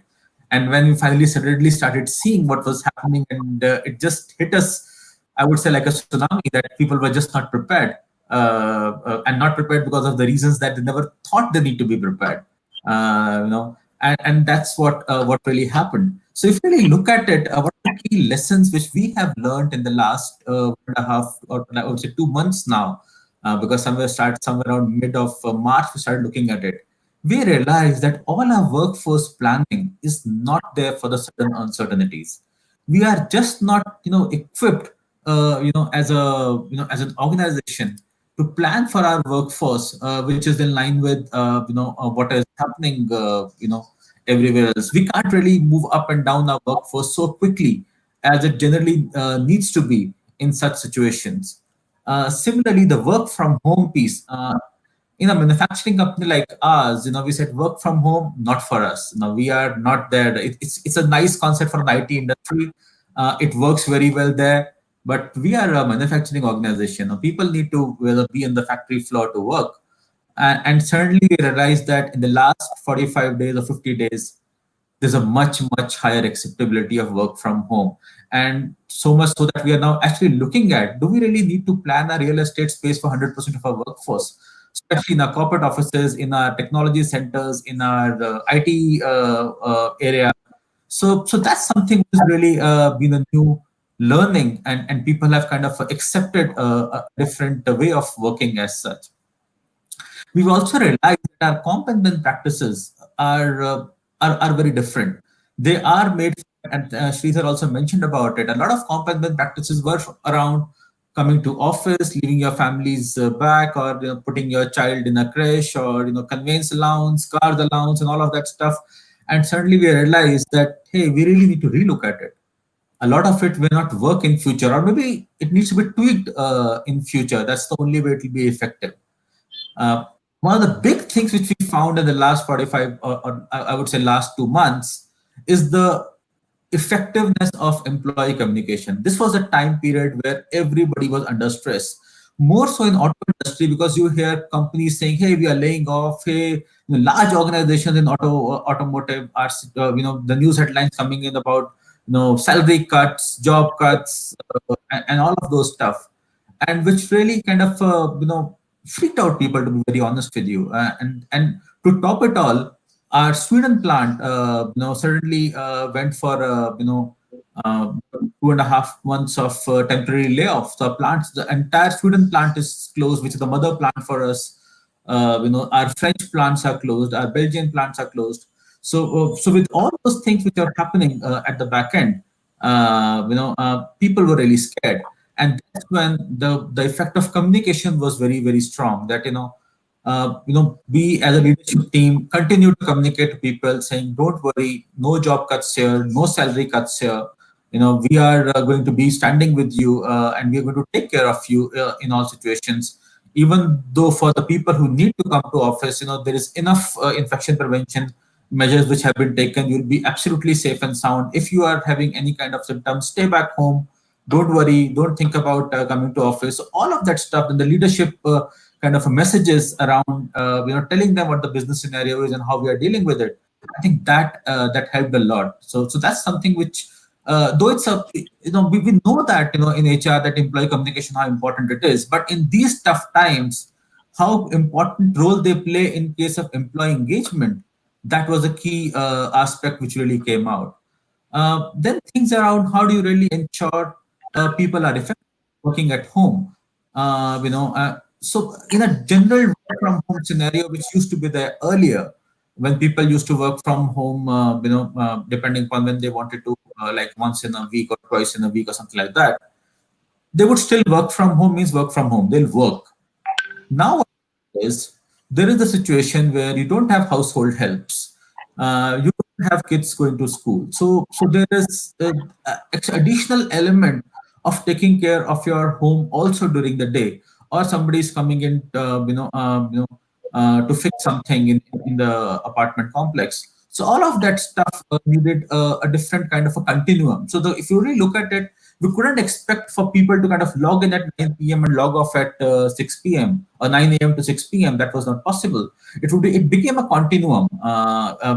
[SPEAKER 5] And when we finally suddenly started seeing what was happening, and it just hit us, I would say like a tsunami, that people were just not prepared, and not prepared because of the reasons that they never thought they need to be prepared. And that's what really happened. So if you really look at it, what are the key lessons which we have learned in the last 1.5, or I would say 2 months now, because somewhere around mid of March we started looking at it. We realized that all our workforce planning is not there for the sudden uncertainties. We are just not equipped, as an organization, to plan for our workforce, which is in line with what is happening everywhere else. We can't really move up and down our workforce so quickly as it generally needs to be in such situations. Similarly, the work from home piece. In a manufacturing company like ours, we said work from home, not for us. We are not there. It's a nice concept for an IT industry. It works very well there, but we are a manufacturing organization. People need to be on the factory floor to work. And certainly we realized that in the last 45 days or 50 days, there's a much higher acceptability of work from home, and so much so that we are now actually looking at, do we really need to plan a real estate space for 100% of our workforce, especially in our corporate offices, in our technology centers, in our IT area. So that's something which has really been a new learning, and people have kind of accepted a different way of working as such. We've also realized that our comp and ben practices are very different. They are made, and Sridhar also mentioned about it. A lot of comp and ben practices were around coming to office, leaving your families back, or putting your child in a creche, or conveyance allowance, car allowance, and all of that stuff. And suddenly we realized that, hey, we really need to relook at it. A lot of it will not work in future, or maybe it needs to be tweaked in future. That's the only way it will be effective. uh, One of the big things which we found in the last 45, or I would say last 2 months, is the effectiveness of employee communication. This was a time period where everybody was under stress, more so in auto industry, because you hear companies saying, "Hey, we are laying off." Hey, large organizations in automotive are, the news headlines coming in about salary cuts, job cuts, and all of those stuff, and which really kind of freaked out people, to be very honest with you. And to top it all, our Sweden plant certainly went for uh, 2.5 months of temporary layoffs. The entire Sweden plant is closed, which is the mother plant for us. Our French plants are closed, our Belgian plants are closed. So with all those things which are happening at the back end, people were really scared, and that's when the effect of communication was very very strong. That we as a leadership team continue to communicate to people, saying, "Don't worry, no job cuts here, no salary cuts here. We are going to be standing with you, and we are going to take care of you in all situations." Even though for the people who need to come to office, there is enough infection prevention measures which have been taken. You'll be absolutely safe and sound. If you are having any kind of symptoms, stay back home. Don't worry. Don't think about coming to office. So all of that stuff, and the leadership kind of messages around, telling them what the business scenario is and how we are dealing with it. I think that helped a lot. So that's something which, though it's a, we know that in HR that employee communication how important it is, but in these tough times, how important role they play in case of employee engagement, that was a key aspect which really came out. Then things around how do you really ensure people are effective working at home. So in a general work from home scenario, which used to be there earlier, when people used to work from home, depending upon when they wanted to, like once in a week or twice in a week or something like that, they would still work from home. Means work from home, they'll work. Now what is, there is a situation where you don't have household helps, you don't have kids going to school, so there is additional element of taking care of your home also during the day, or somebody is coming in, to fix something in the apartment complex. So all of that stuff needed a different kind of a continuum. So if you really look at it, we couldn't expect for people to kind of log in at 9 p.m. and log off at 6 p.m. or 9 a.m. to 6 p.m. That was not possible. It became a continuum,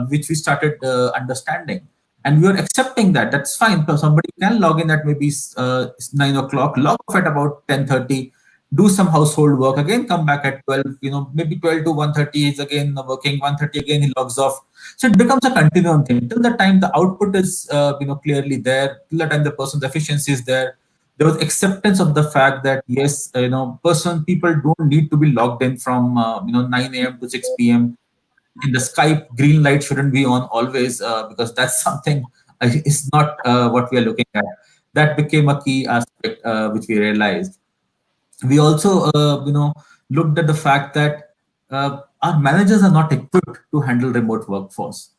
[SPEAKER 5] which we started understanding, and we were accepting that. That's fine. So somebody can log in at maybe 9 o'clock, log off at about 10:30, do some household work, again come back at 12. Maybe 12 to 1:30 is again working. 1:30 again he logs off. So it becomes a continuum thing till the time the output is clearly there, till the time the person's efficiency is there. There was acceptance of the fact that yes, people don't need to be logged in from 9 a.m. to 6 p.m. In the Skype, green light shouldn't be on always, because that's something is not what we are looking at. That became a key aspect which we realized. We also looked at the fact that our managers are not equipped to handle remote workforce.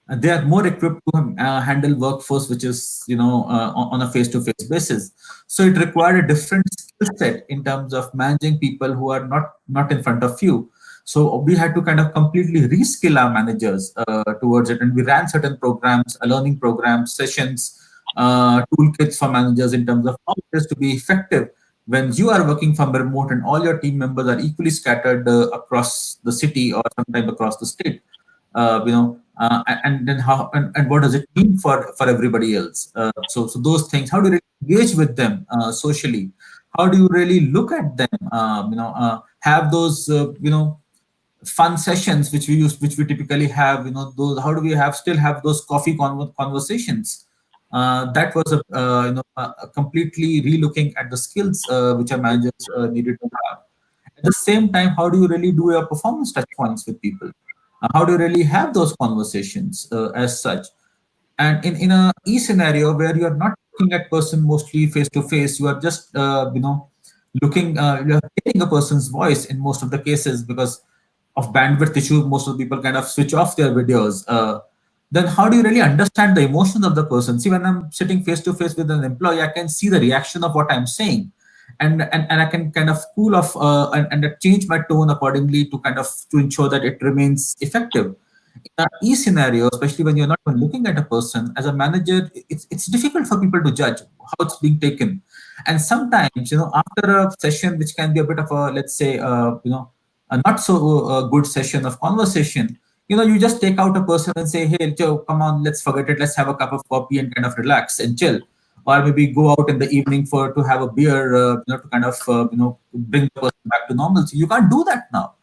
[SPEAKER 5] They are more equipped to handle workforce which is on a face-to-face basis. So it required a different skill set in terms of managing people who are not in front of you. So we had to kind of completely reskill our managers towards it, and we ran certain programs, learning programs, sessions, toolkits for managers in terms of how it is to be effective when you are working from remote and all your team members are equally scattered across the city or sometimes across the state. And then how and what does it mean for everybody else? So those things. How do you really engage with them socially? How do you really look at them? Have those fun sessions which we typically have. Those, how do we still have those coffee conversations? That was a completely relooking at the skills which our managers needed to have. At the same time, how do you really do your performance touch points with people? How do you really have those conversations as such? And in a scenario where you are not looking at person mostly face to face, you are just looking, you're hearing a person's voice in most of the cases because of bandwidth issue. Most of the people kind of switch off their videos. Then how do you really understand the emotions of the person? See, when I'm sitting face to face with an employee, I can see the reaction of what I'm saying, and I can kind of cool off and change my tone accordingly to kind of to ensure that it remains effective. In a scenario, especially when you're not even looking at a person as a manager, it's difficult for people to judge how it's being taken. And sometimes, after a session which can be a bit of a, let's say, a not so good session of conversation, you just take out a person and say, hey Joe, come on, let's forget it, let's have a cup of coffee and kind of relax and chill, or maybe go out in the evening for to have a beer, to kind of bring the person back to normalcy. You can't do that now.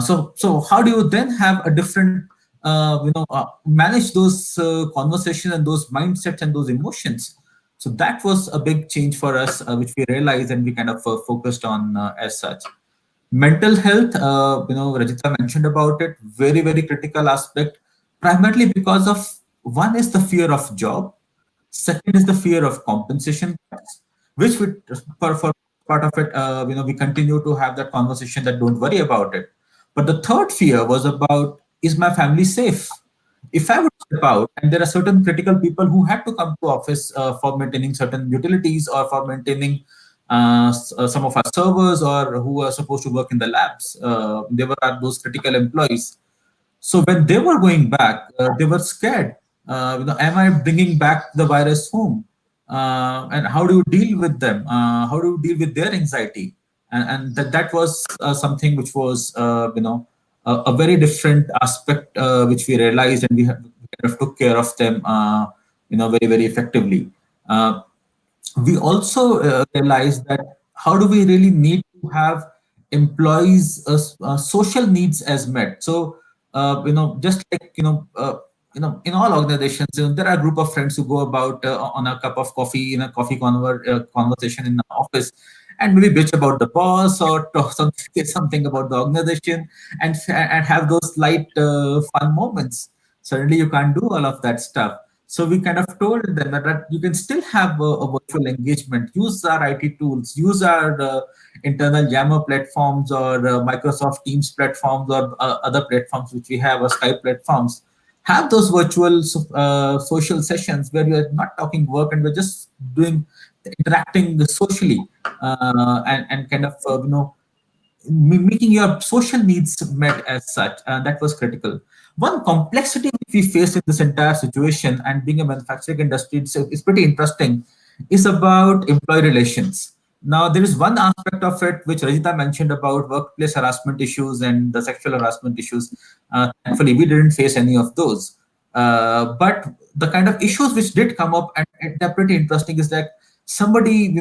[SPEAKER 5] So how do you then have a different manage those conversations and those mindsets and those emotions? So that was a big change for us, which we realized and we kind of focused on as such. Mental health, Rajita mentioned about it, very, very critical aspect, primarily because of one is the fear of job, second is the fear of compensation cuts, which we, for part of it, we continue to have that conversation that don't worry about it. But the third fear was about, is my family safe? If I would step out, and there are certain critical people who had to come to office for maintaining certain utilities or for maintaining some of our servers or who are supposed to work in the labs, they were those critical employees. So when they were going back, they were scared. Am I bringing back the virus home? And how do you deal with them? How do you deal with their anxiety? And that was something which was, a very different aspect which we realized, and we kind of took care of them, very, very effectively. Uh, we also realized that how do we really need to have employees social needs as met. So just like in all organizations, there are a group of friends who go about on a cup of coffee in a conversation in the office, and maybe bitch about the boss or talk something, say something about the organization, and have those light fun moments. Certainly you can't do all of that stuff. So we kind of told them that you can still have a virtual engagement, use our IT tools, use our internal Yammer platforms or Microsoft Teams platforms or other platforms which we have, or Skype platforms. Have those virtual social sessions where you're not talking work and we're just doing interacting socially, and kind of making your social needs met as such. That was critical. One complexity which we faced in this entire situation, and being a manufacturing industry itself is pretty interesting, is about employee relations. Now, there is one aspect of it which Rajita mentioned about workplace harassment issues and the sexual harassment issues. Thankfully, we didn't face any of those. But the kind of issues which did come up, and they're pretty interesting, is that somebody,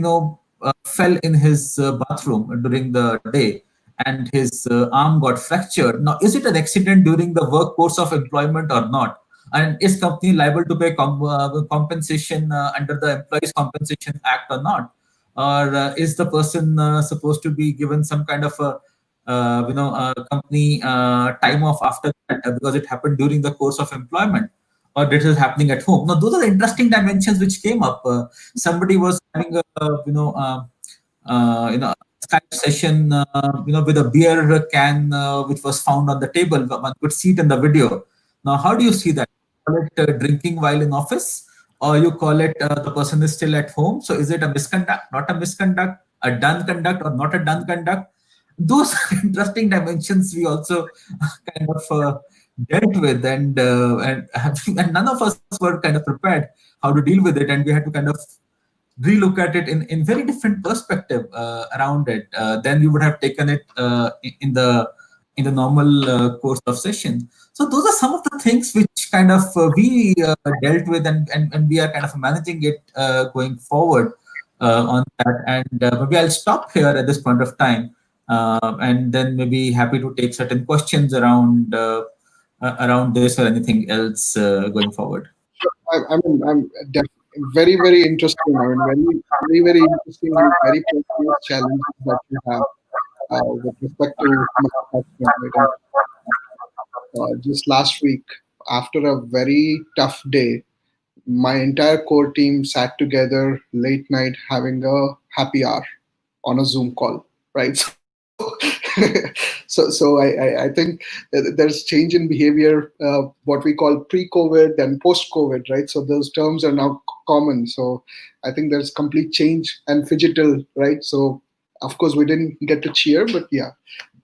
[SPEAKER 5] fell in his bathroom during the day, and his arm got fractured. Now, is it an accident during the work course of employment or not? And is company liable to pay compensation under the Employees Compensation Act or not? Or is the person supposed to be given some kind of a company time off after that because it happened during the course of employment? Or this is happening at home. Now, those are the interesting dimensions which came up. Somebody was having a, Skype session, with a beer can which was found on the table. One could see it in the video. Now, how do you see that? Call it drinking while in office, or you call it the person is still at home? So, is it a misconduct, not a misconduct, a done conduct, or not a done conduct? Those are interesting dimensions we also kind of dealt with, and none of us were kind of prepared how to deal with it, and we had to kind of relook at it in very different perspective around it than we would have taken it in the normal course of session. So those are some of the things which kind of we dealt with, and we are kind of managing it going forward on that. And maybe I'll stop here at this point of time, and then maybe happy to take certain questions around this or anything else going forward.
[SPEAKER 2] I'm very, very interesting. I mean, very, very interesting and very personal challenges that you have with respect to manufacturing. Right? And just last week, after a very tough day, my entire core team sat together late night having a happy hour on a Zoom call, right? So I think there's change in behavior, what we call pre-COVID and post-COVID, right? So those terms are now common. So I think there's complete change and phygital, right? So of course we didn't get to cheer, but yeah,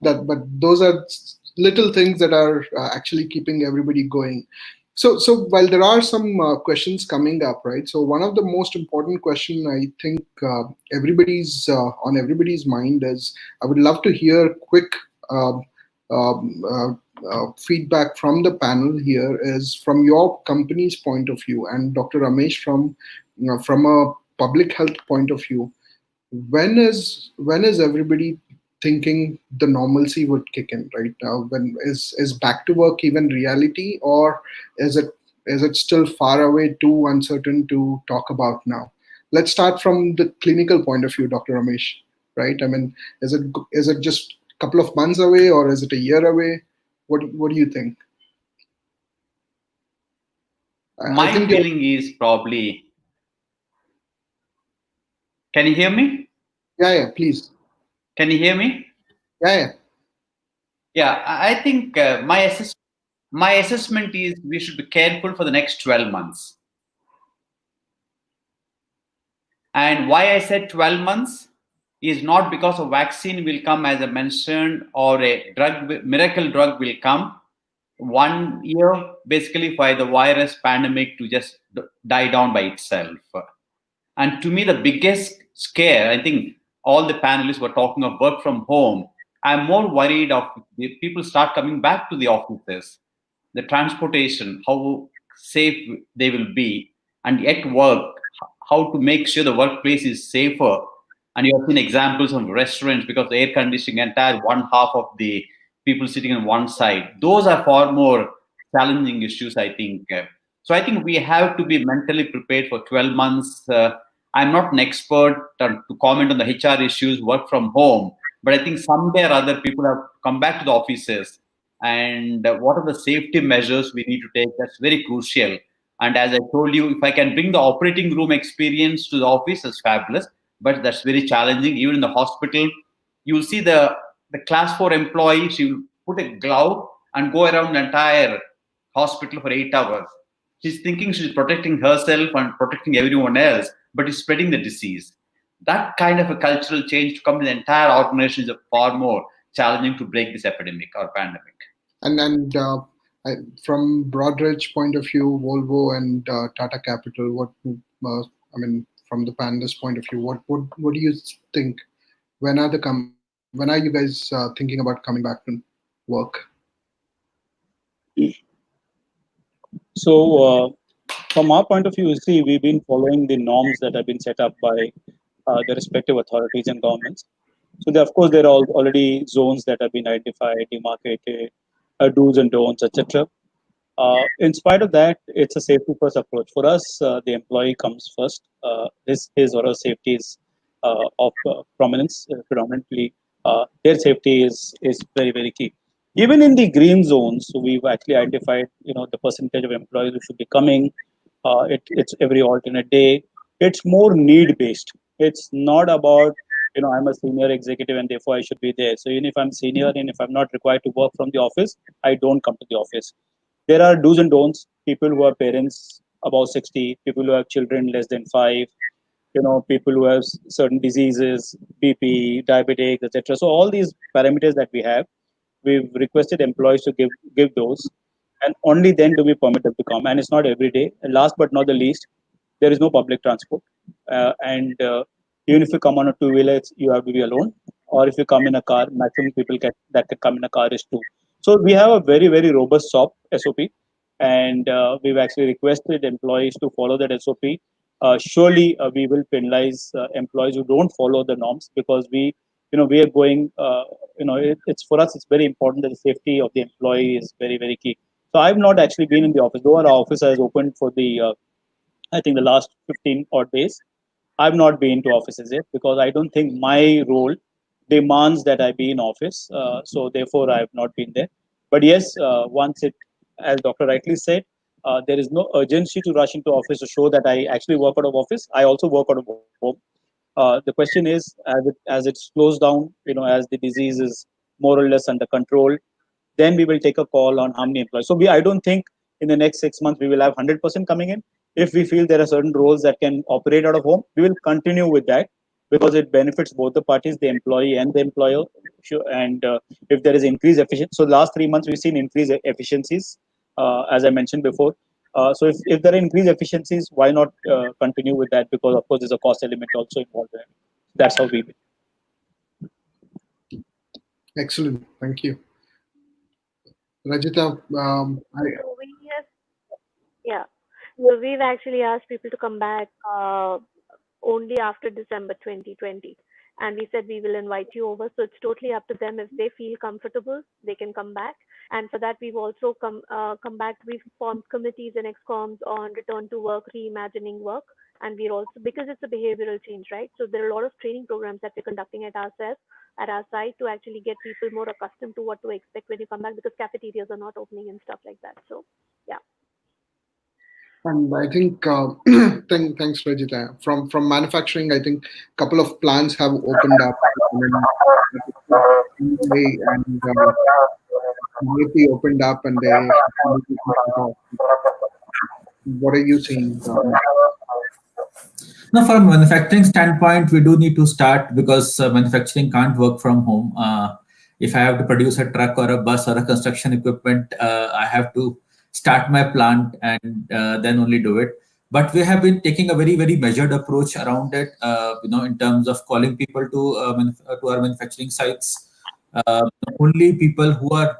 [SPEAKER 2] but those are little things that are actually keeping everybody going. So while there are some questions coming up, right? So one of the most important question I think everybody's on everybody's mind is, I would love to hear quick um, feedback from the panel here, is from your company's point of view, and Dr. Ramesh from a public health point of view. When is everybody thinking the normalcy would kick in, right? When is back to work even reality, or is it still far away, too uncertain to talk about now? Let's start from the clinical point of view, Dr. Ramesh, right? I mean, is it just couple of months away, or is it a year away? What do you think? I
[SPEAKER 1] My
[SPEAKER 2] think you're,
[SPEAKER 1] feeling is probably. Can you hear me?
[SPEAKER 2] yeah, yeah, please.
[SPEAKER 1] Can you hear me?
[SPEAKER 2] Yeah, yeah.
[SPEAKER 1] Yeah, I think my assessment is we should be careful for the next 12 months. And why I said 12 months is not because a vaccine will come, as I mentioned, or a miracle drug will come. 1 year, basically, for the virus pandemic to just die down by itself. And to me, the biggest scare, I think all the panelists were talking of work from home. I'm more worried of if people start coming back to the offices, the transportation, how safe they will be, and at work, how to make sure the workplace is safer. And you have seen examples of restaurants because the air conditioning entire one half of the people sitting on one side. Those are far more challenging issues, I think. So I think we have to be mentally prepared for 12 months. I'm not an expert to comment on the HR issues, work from home, but I think someday or other people have to come back to the offices. And what are the safety measures we need to take? That's very crucial. And as I told you, if I can bring the operating room experience to the office, it's fabulous. But that's very challenging. Even in the hospital, you'll see the class four employee. She will put a glove and go around the entire hospital for 8 hours. She's thinking she's protecting herself and protecting everyone else, but is spreading the disease. That kind of a cultural change to come in the entire organization is far more challenging to break this epidemic or pandemic.
[SPEAKER 2] And from Broadridge point of view, Volvo and Tata Capital, I mean, from the panelist point of view, what do you think? When are you guys thinking about coming back to work?
[SPEAKER 3] So, from our point of view, you see, we've been following the norms that have been set up by the respective authorities and governments. So, of course, there are already zones that have been identified, demarcated, do's and don'ts, etc. In spite of that, it's a safety first approach. For us, the employee comes first. His or her safety is of prominence, predominantly. Their safety is very, very key. Even in the green zones, we've actually identified, the percentage of employees who should be coming. It's every alternate day. It's more need based. It's not about, I'm a senior executive and therefore I should be there. So even if I'm senior and if I'm not required to work from the office, I don't come to the office. There are do's and don'ts. People who are parents above 60, people who have children less than 5, people who have certain diseases, BP, diabetics, etc. So all these parameters that we have, we've requested employees to give those, and only then do we permit them to come. And it's not every day. And last but not the least, there is no public transport, and even if you come on a two-wheeler, you have to be alone. Or if you come in a car, maximum people that can come in a car is two. So we have a very, very robust SOP, and we've actually requested employees to follow that SOP. Surely we will penalize employees who don't follow the norms, because we are going. It's for us. It's very important that the safety of the employee is very, very key. So I've not actually been in the office, though our office has opened for the I think the last 15 odd days. I've not been to offices yet because I don't think my role demands that I be in office. So therefore, I have not been there. But yes, once as Dr. rightly said, there is no urgency to rush into office to show that I actually work out of office. I also work out of home. The question is, as it slows down, as the disease is more or less under control, then we will take a call on how many employees. So I don't think in the next 6 months we will have 100% coming in. If we feel there are certain roles that can operate out of home, we will continue with that, because it benefits both the parties, the employee and the employer. And if there is increased efficiency, so last 3 months we've seen increased efficiencies, as I mentioned before. So if there are increased efficiencies, why not continue with that? Because of course there's a cost element also involved in it. That's how we.
[SPEAKER 2] Excellent, thank you, Rajita.
[SPEAKER 4] So we have, yeah. So we've actually asked people to come back only after December 2020. And we said we will invite you over. So it's totally up to them. If they feel comfortable, they can come back. And for that, we've also come back. We've formed committees and excoms on return to work, reimagining work. And we're also, because it's a behavioral change, right? So there are a lot of training programs that we're conducting at our site to actually get people more accustomed to what to expect when you come back, because cafeterias are not opening and stuff like that. So yeah.
[SPEAKER 2] And I think thanks, Rajita. From manufacturing, I think a couple of plants have opened up. I mean, and immediately opened up, and they. What are you seeing?
[SPEAKER 5] Now, from a manufacturing standpoint, we do need to start because manufacturing can't work from home. If I have to produce a truck or a bus or a construction equipment, I have to start my plant and then only do it. But we have been taking a very measured approach around it. In terms of calling people to our manufacturing sites. Only people who are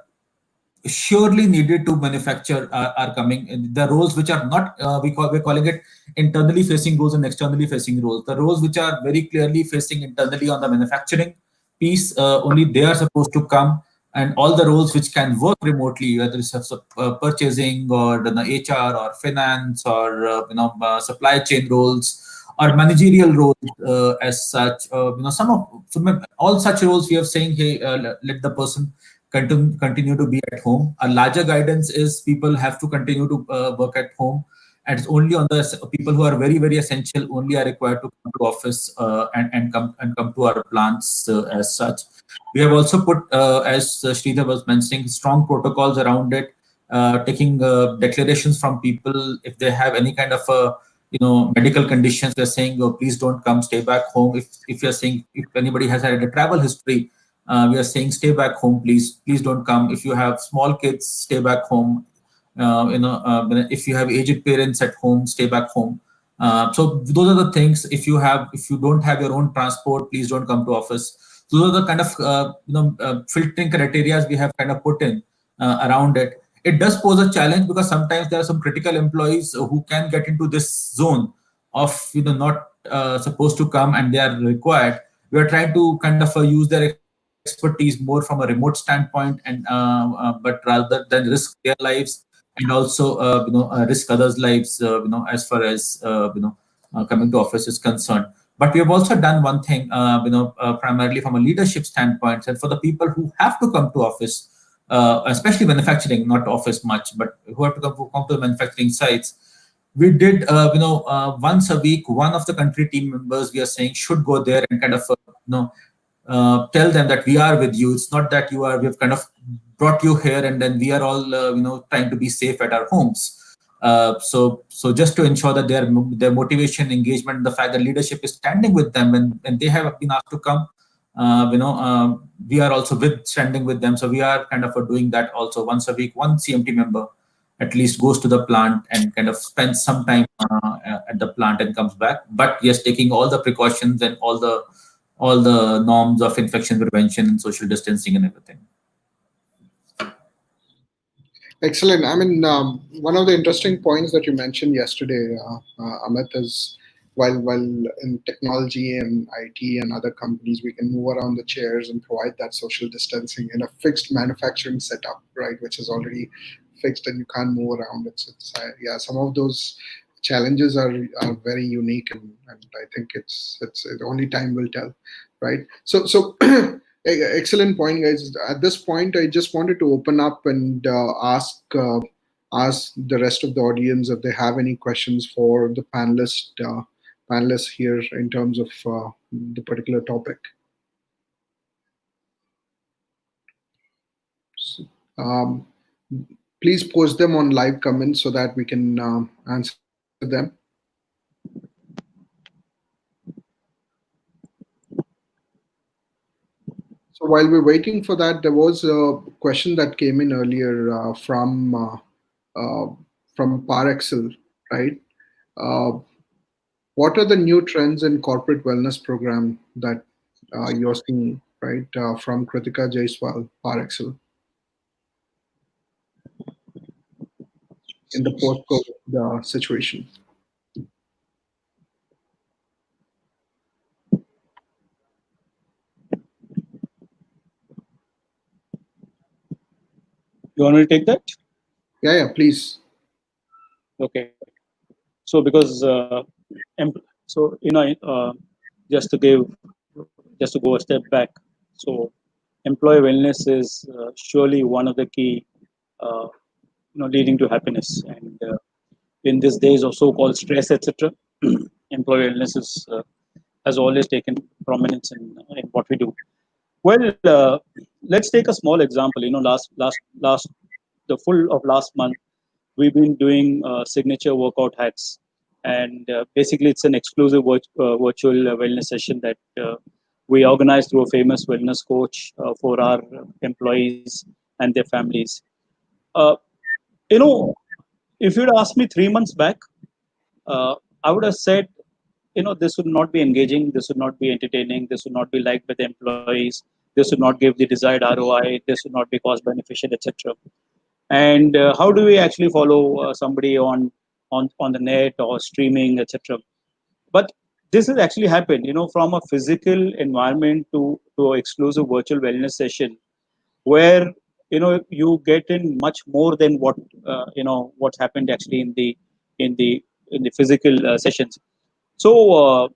[SPEAKER 5] surely needed to manufacture are coming. And the roles which are not, we're calling it internally facing roles and externally facing roles. The roles which are very clearly facing internally on the manufacturing piece, only they are supposed to come, and all the roles which can work remotely, whether it's purchasing or HR or finance or supply chain roles or managerial roles as such. All such roles we are saying, hey, let the person continue to be at home. A larger guidance is people have to continue to work at home, and it's only on the people who are very essential only are required to come to office and come to our plants as such. We have also put, as Sridhar was mentioning, strong protocols around it, taking declarations from people if they have any kind of medical conditions. We're saying, oh, please don't come, stay back home. If you're saying, if anybody has had a travel history, we are saying stay back home, please don't come. If you have small kids, stay back home. If you have aged parents at home, stay back home. So those are the things. If you don't have your own transport, please don't come to office. So those are the kind of filtering criteria we have kind of put in around it. It does pose a challenge because sometimes there are some critical employees who can get into this zone of not supposed to come and they are required. We are trying to kind of use their expertise more from a remote standpoint, and but rather than risk their lives and also risk others' lives, as far as coming to office is concerned. But we have also done one thing, primarily from a leadership standpoint, and for the people who have to come to office, especially manufacturing, not office much, but who have to come to the manufacturing sites. We did, once a week, one of the country team members, we are saying, should go there and kind of, tell them that we are with you. It's not that we've kind of brought you here and then we are all, trying to be safe at our homes. So just to ensure that their motivation, engagement, the fact that leadership is standing with them when they have been asked to come, we are also standing with them. So we are kind of doing that also once a week. One CMT member at least goes to the plant and kind of spends some time at the plant and comes back. But yes, taking all the precautions and all the norms of infection prevention and social distancing and everything.
[SPEAKER 2] Excellent. I mean, one of the interesting points that you mentioned yesterday, Amit, is while in technology and IT and other companies, we can move around the chairs and provide that social distancing in a fixed manufacturing setup, right, which is already fixed and you can't move around. It's yeah, some of those challenges are very unique, and I think it's only time will tell, right? So excellent point, guys. At this point, I just wanted to open up and ask the rest of the audience if they have any questions for the panelists here in terms of the particular topic. So, please post them on live comments so that we can answer them. So while we're waiting for that, there was a question that came in earlier from Parexel, right? Uh, what are the new trends in corporate wellness program that you're seeing, right? From Kritika Jaiswal, Parexel, in the post-COVID situation.
[SPEAKER 3] You want me to take that?
[SPEAKER 2] Yeah, please.
[SPEAKER 3] Okay. So because So just to give, just to go a step back. So employee wellness is surely one of the key, uh, leading to happiness. And in these days of so-called stress, etc., employee wellness has always taken prominence in what we do. Well, let's take a small example. Last the full of last month, we've been doing signature workout hacks, and basically it's an exclusive virtual wellness session that we organize through a famous wellness coach for our employees and their families. Uh, you know, if you'd asked me 3 months back, uh, I would have said, this would not be engaging, this would not be entertaining, this would not be liked by the employees, this would not give the desired ROI, this would not be cost beneficial, etc. And how do we actually follow somebody on the net or streaming, etc.? But this has actually happened, from a physical environment to exclusive virtual wellness session, where you get in much more than what's happened actually in the in the physical sessions. So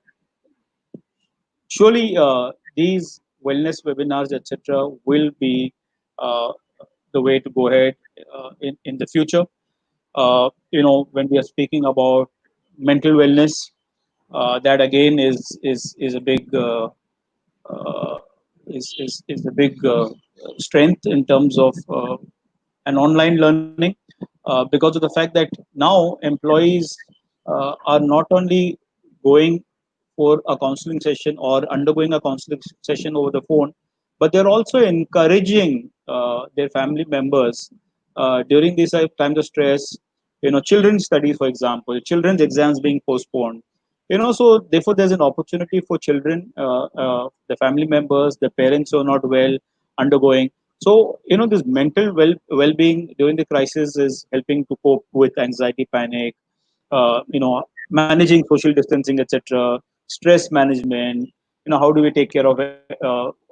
[SPEAKER 3] surely these wellness webinars, etc., will be uh, the way to go ahead in the future. When we are speaking about mental wellness, that again is a big uh, is a big strength in terms of an online learning, because of the fact that now employees are not only going for a counseling session or undergoing a counseling session over the phone, but they're also encouraging their family members during these times of stress. Children's studies, for example, children's exams being postponed. So therefore, there's an opportunity for children, the family members, the parents who are not well, undergoing. So this mental well-being during the crisis is helping to cope with anxiety, panic, managing social distancing, etc., stress management. How do we take care of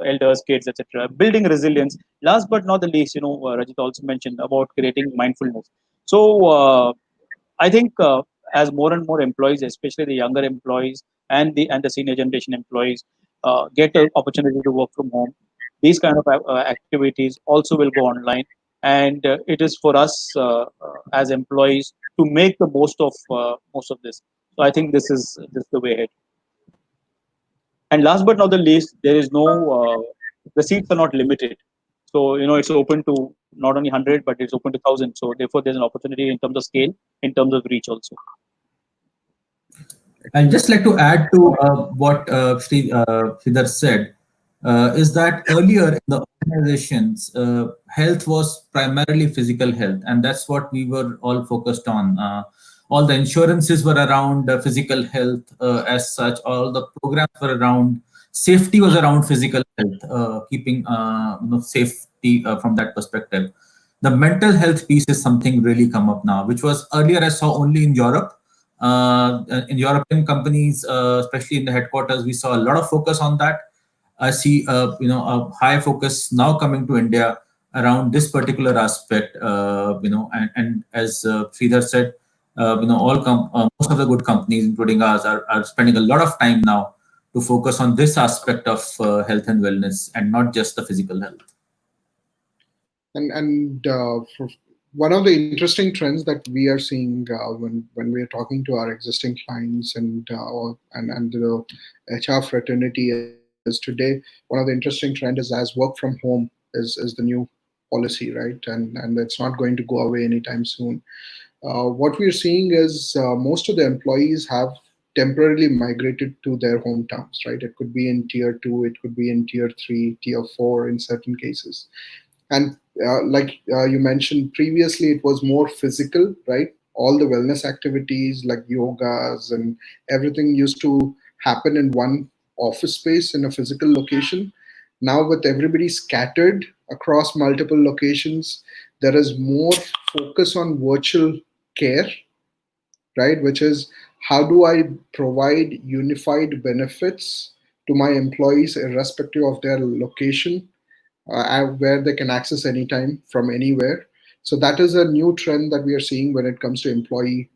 [SPEAKER 3] elders, kids, etc., building resilience. Last but not the least, Rajit also mentioned about creating mindfulness. So I think as more and more employees, especially the younger employees and the senior generation employees, get an opportunity to work from home, these kind of activities also will go online, and it is for us as employees to make the most of this. So I think this is the way ahead. And last but not the least, there is no the seats are not limited. So it's open to not only 100, but it's open to 1,000. So therefore, there's an opportunity in terms of scale, in terms of reach also.
[SPEAKER 5] I'd just like to add to what Sridhar said, is that earlier in the organizations, health was primarily physical health, and that's what we were all focused on. All the insurances were around physical health as such, all the programs were around safety, was around physical health, keeping safety from that perspective. The mental health piece is something really come up now, which was earlier I saw only in Europe. In European companies, especially in the headquarters, we saw a lot of focus on that. I see, a high focus now coming to India around this particular aspect. And as Sridhar said, most of the good companies, including ours, are spending a lot of time now to focus on this aspect of health and wellness, and not just the physical health.
[SPEAKER 2] And for one of the interesting trends that we are seeing when we are talking to our existing clients and the HR fraternity is today, one of the interesting trend is as work from home is the new policy, right? And it's not going to go away anytime soon. What we're seeing is most of the employees have temporarily migrated to their hometowns, right? It could be in tier two, it could be in tier three, tier four in certain cases. And like you mentioned previously, it was more physical, right? All the wellness activities like yogas and everything used to happen in one office space in a physical location. Now, with everybody scattered across multiple locations, there is more focus on virtual care, right? Which is how do I provide unified benefits to my employees, irrespective of their location, where they can access anytime from anywhere. So that is a new trend that we are seeing when it comes to employee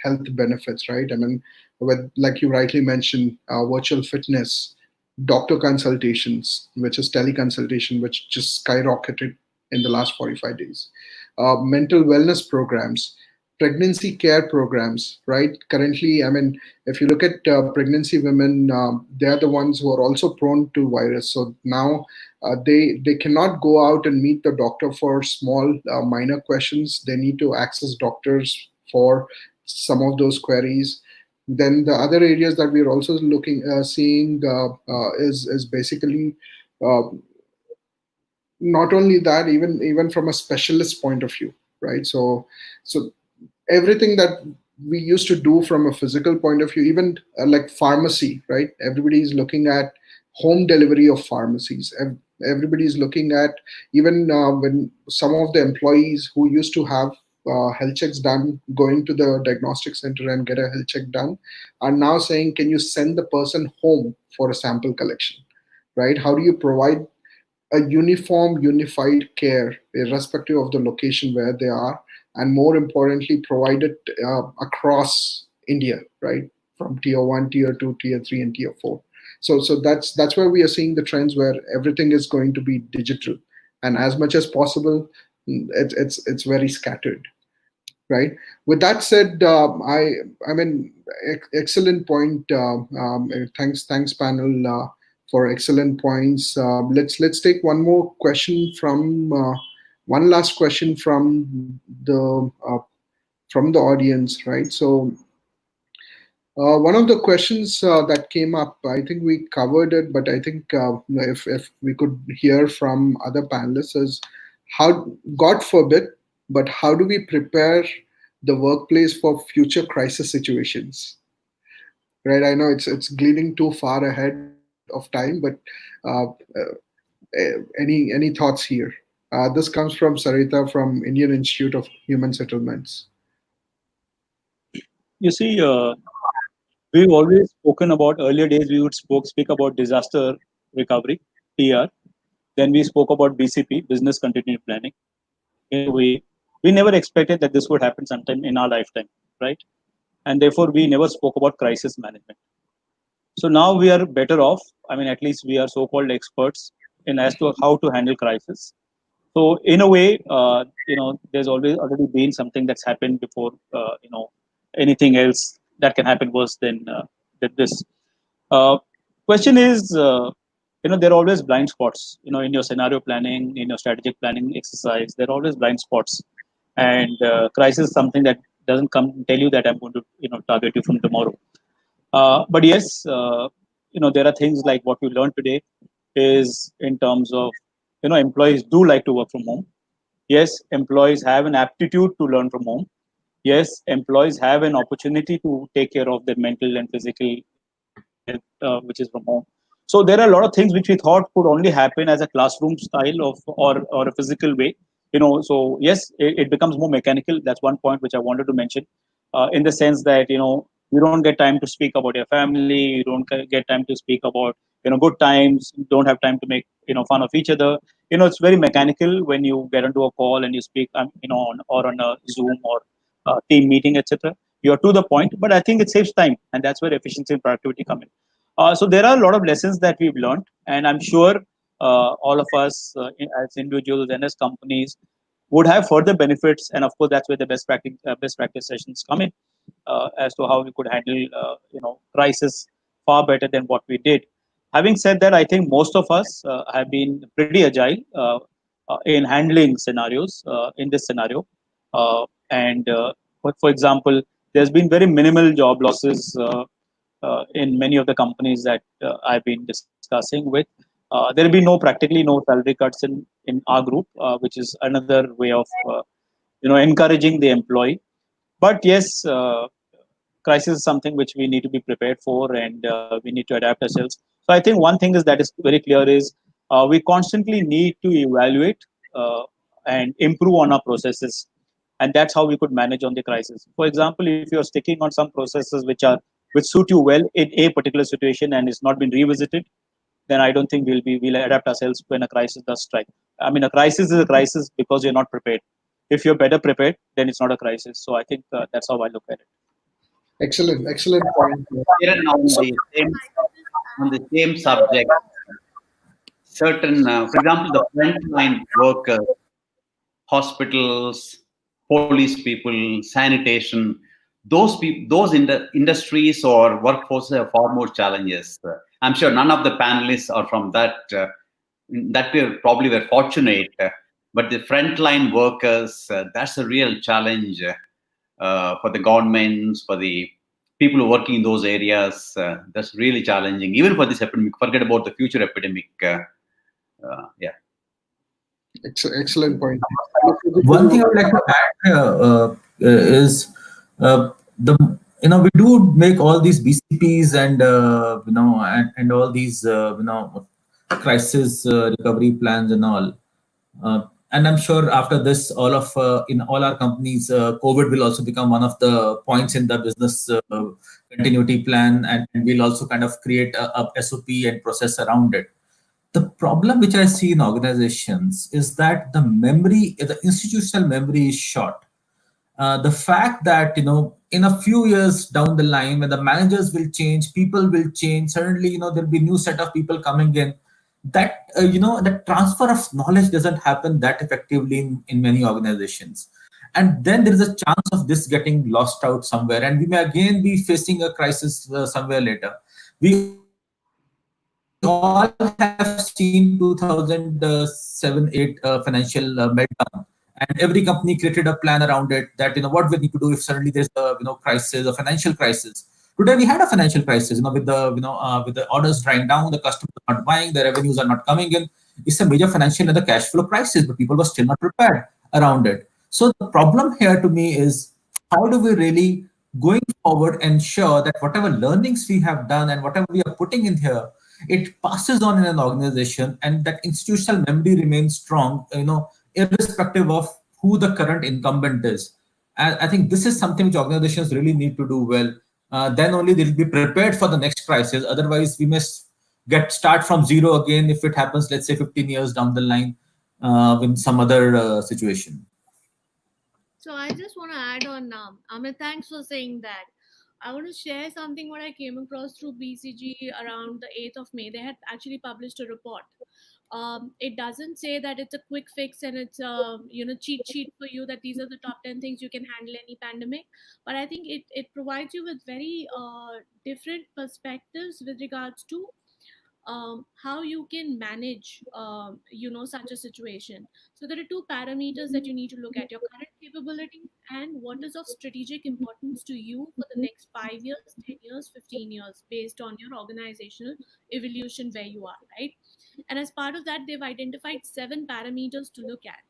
[SPEAKER 2] health benefits, right? I mean, with, like you rightly mentioned, virtual fitness, doctor consultations, which is teleconsultation, which just skyrocketed in the last 45 days, mental wellness programs, pregnancy care programs, right? Currently, I mean, if you look at pregnancy women, they are the ones who are also prone to virus. So now they cannot go out and meet the doctor for small minor questions. They need to access doctors for some of those queries. Then the other areas that we are also looking seeing is basically uh, not only that, even from a specialist point of view, right? So everything that we used to do from a physical point of view, even like pharmacy, right? Everybody is looking at home delivery of pharmacies. Everybody is looking at, even when some of the employees who used to have health checks done, going to the diagnostic center and get a health check done, are now saying, can you send the person home for a sample collection, right? How do you provide a uniform, unified care, irrespective of the location where they are, and more importantly, provide it across India, right, from tier one, tier two, tier three, and tier four. So that's where we are seeing the trends where everything is going to be digital, and as much as possible, it's very scattered, right? With that said, I mean, excellent point. Thanks panel for excellent points. Let's take one more question from one last question from the audience, right? So one of the questions that came up, I think we covered it, but I think if we could hear from other panelists is how, God forbid, but how do we prepare the workplace for future crisis situations? Right? I know it's gleaning too far ahead of time, but any thoughts here? This comes from Sarita from Indian Institute of Human Settlements.
[SPEAKER 3] You see, we've always spoken about earlier days. We would speak about disaster recovery, PR. Then we spoke about BCP, business continuity planning. In a way, we never expected that this would happen sometime in our lifetime, right? And therefore, we never spoke about crisis management. So now we are better off. I mean, at least we are so-called experts in as to how to handle crisis. So in a way, there's always already been something that's happened before. Anything else that can happen worse than this. Uh, Question is, there are always blind spots. In your scenario planning, in your strategic planning exercise, there are always blind spots, and crisis is something that doesn't come and tell you that I'm going to, target you from tomorrow. But yes, there are things like what we learned today is in terms of, employees do like to work from home. Yes, employees have an aptitude to learn from home. Yes, employees have an opportunity to take care of their mental and physical, health, which is from home. So there are a lot of things which we thought could only happen as a classroom style of or a physical way. So yes, it becomes more mechanical. That's one point which I wanted to mention, in the sense that you don't get time to speak about your family, you don't get time to speak about good times, you don't have time to make fun of each other. It's very mechanical when you get into a call and you speak, or on a Zoom or team meeting, etc. You're to the point, but I think it saves time, and that's where efficiency and productivity come in. So there are a lot of lessons that we've learned, and I'm sure all of us as individuals and as companies would have further benefits. And of course, that's where the best practice sessions come in, as to how we could handle crisis far better than what we did. Having said that, I think most of us have been pretty agile in handling scenarios in this scenario. And for example, there's been very minimal job losses in many of the companies that I've been discussing with. There will be practically no salary cuts in our group, which is another way of encouraging the employee. But yes, crisis is something which we need to be prepared for, and we need to adapt ourselves. So I think one thing is that is very clear is we constantly need to evaluate and improve on our processes, and that's how we could manage on the crisis. For example, if you're sticking on some processes which suit you well in a particular situation and it's not been revisited, then I don't think we'll adapt ourselves when a crisis does strike. I mean, a crisis is a crisis because you're not prepared. if you're better prepared, then it's not a crisis. So I think that's how I look at it.
[SPEAKER 2] Excellent point.
[SPEAKER 1] Kiran,
[SPEAKER 2] So,
[SPEAKER 1] on the same subject, certain, for example, the frontline workers, hospitals, police people, sanitation, those people, those industries or workforces have far more challenges. I'm sure none of the panelists are from that. That we probably were fortunate, but the frontline workers, that's a real challenge for the governments, for the people who are working in those areas. That's really challenging, even for this epidemic. Forget about the future epidemic. Yeah.
[SPEAKER 2] excellent point.
[SPEAKER 5] One thing I would like to add is the we do make all these BCPs and and all these crisis recovery plans and all. And I'm sure after this, all of in all our companies, COVID will also become one of the points in the business continuity plan, and we'll also kind of create a SOP and process around it. The problem which I see in organizations is that the institutional memory is short. The fact that in a few years down the line, when the managers will change, people will change. Suddenly, there'll be new set of people coming in. That that transfer of knowledge doesn't happen that effectively in many organizations, and then there is a chance of this getting lost out somewhere, and we may again be facing a crisis somewhere later. We all have seen 2007-8 financial meltdown, and every company created a plan around it, that what we need to do if suddenly there's a crisis, a financial crisis. Today we had a financial crisis, with the orders drying down, the customers are not buying, the revenues are not coming in. It's a major financial and the cash flow crisis, but people were still not prepared around it. So the problem here to me is, how do we really going forward ensure that whatever learnings we have done and whatever we are putting in here, it passes on in an organization, and that institutional memory remains strong, irrespective of who the current incumbent is. And I think this is something which organizations really need to do well. Then only they'll be prepared for the next crisis. Otherwise, we must start from zero again if it happens, let's say 15 years down the line, with some other situation.
[SPEAKER 6] So I just want to add on, Amit, thanks for saying that. I want to share something what I came across through BCG around the 8th of May. They had actually published a report. It doesn't say that it's a quick fix and it's a cheat sheet for you that these are the top 10 things you can handle any pandemic. But I think it provides you with very different perspectives with regards to how you can manage such a situation. So there are two parameters that you need to look at: your current capabilities and what is of strategic importance to you for the next 5 years, 10 years, 15 years, based on your organizational evolution where you are, right? And as part of that, they've identified 7 parameters to look at.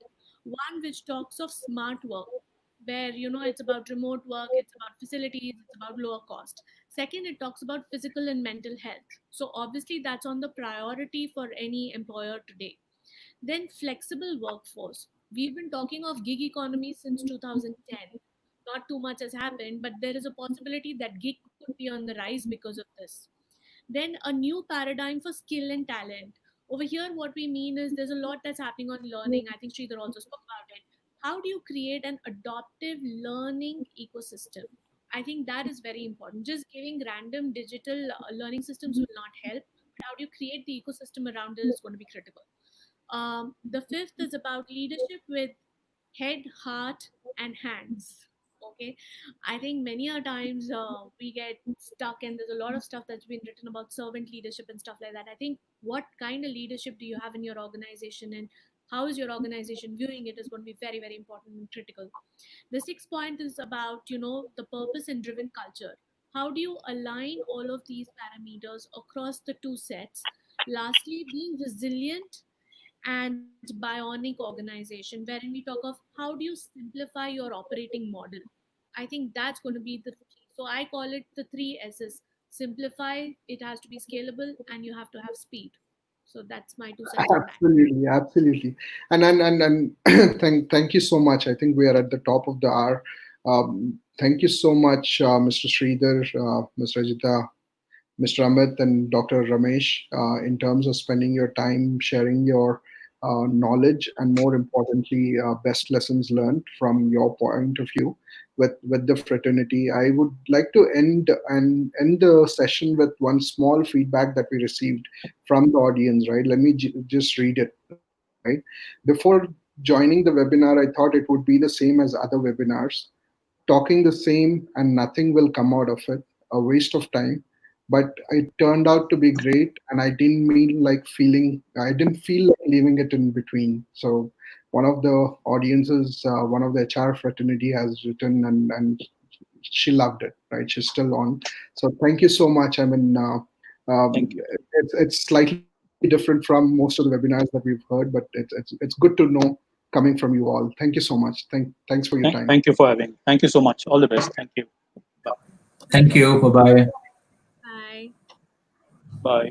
[SPEAKER 6] One which talks of smart work, where it's about remote work, it's about facilities, it's about lower cost. Second, it talks about physical and mental health. So obviously that's on the priority for any employer today. Then flexible workforce. We've been talking of gig economy since 2010. Not too much has happened, but there is a possibility that gig could be on the rise because of this. Then a new paradigm for skill and talent. Over here, what we mean is there's a lot that's happening on learning. I think Sridhar also spoke about it. How do you create an adaptive learning ecosystem? I think that is very important. Just giving random digital learning systems will not help. But how do you create the ecosystem around it is going to be critical. The fifth is about leadership with head, heart, and hands. Okay, I think many a times we get stuck, and there's a lot of stuff that's been written about servant leadership and stuff like that. I think what kind of leadership do you have in your organization, and how is your organization viewing it, is going to be very, very important and critical. The sixth point is about the purpose and driven culture. How do you align all of these parameters across the two sets? Lastly, being resilient and bionic organization, wherein we talk of how do you simplify your operating model. I think that's going to be the key. So I call it the 3 S's: simplify, it has to be scalable, and you have to have speed. So that's my 2 cents on that.
[SPEAKER 2] Absolutely, and thank you so much. I think we are at the top of the hour. Thank you so much, Mr. Sridhar, Ms. Rajita, Mr. Amit, and Dr. Ramesh, in terms of spending your time sharing your knowledge, and more importantly, best lessons learned from your point of view with the fraternity. I would like to end the session with one small feedback that we received from the audience. Right, let me just read it. Right, before joining the webinar, I thought it would be the same as other webinars, talking the same and nothing will come out of it, a waste of time. But it turned out to be great, and I didn't feel like leaving it in between. So one of the audiences, one of the HR fraternity has written, and she loved it, right? She's still on. So thank you so much. I mean,
[SPEAKER 3] Thank you.
[SPEAKER 2] it's slightly different from most of the webinars that we've heard, but it's good to know coming from you all. Thank you so much. Thanks for your time.
[SPEAKER 3] Thank you for having. Thank you so much. All the best. Thank you. Bye.
[SPEAKER 5] Thank you. Bye bye.
[SPEAKER 6] Bye.
[SPEAKER 3] Bye.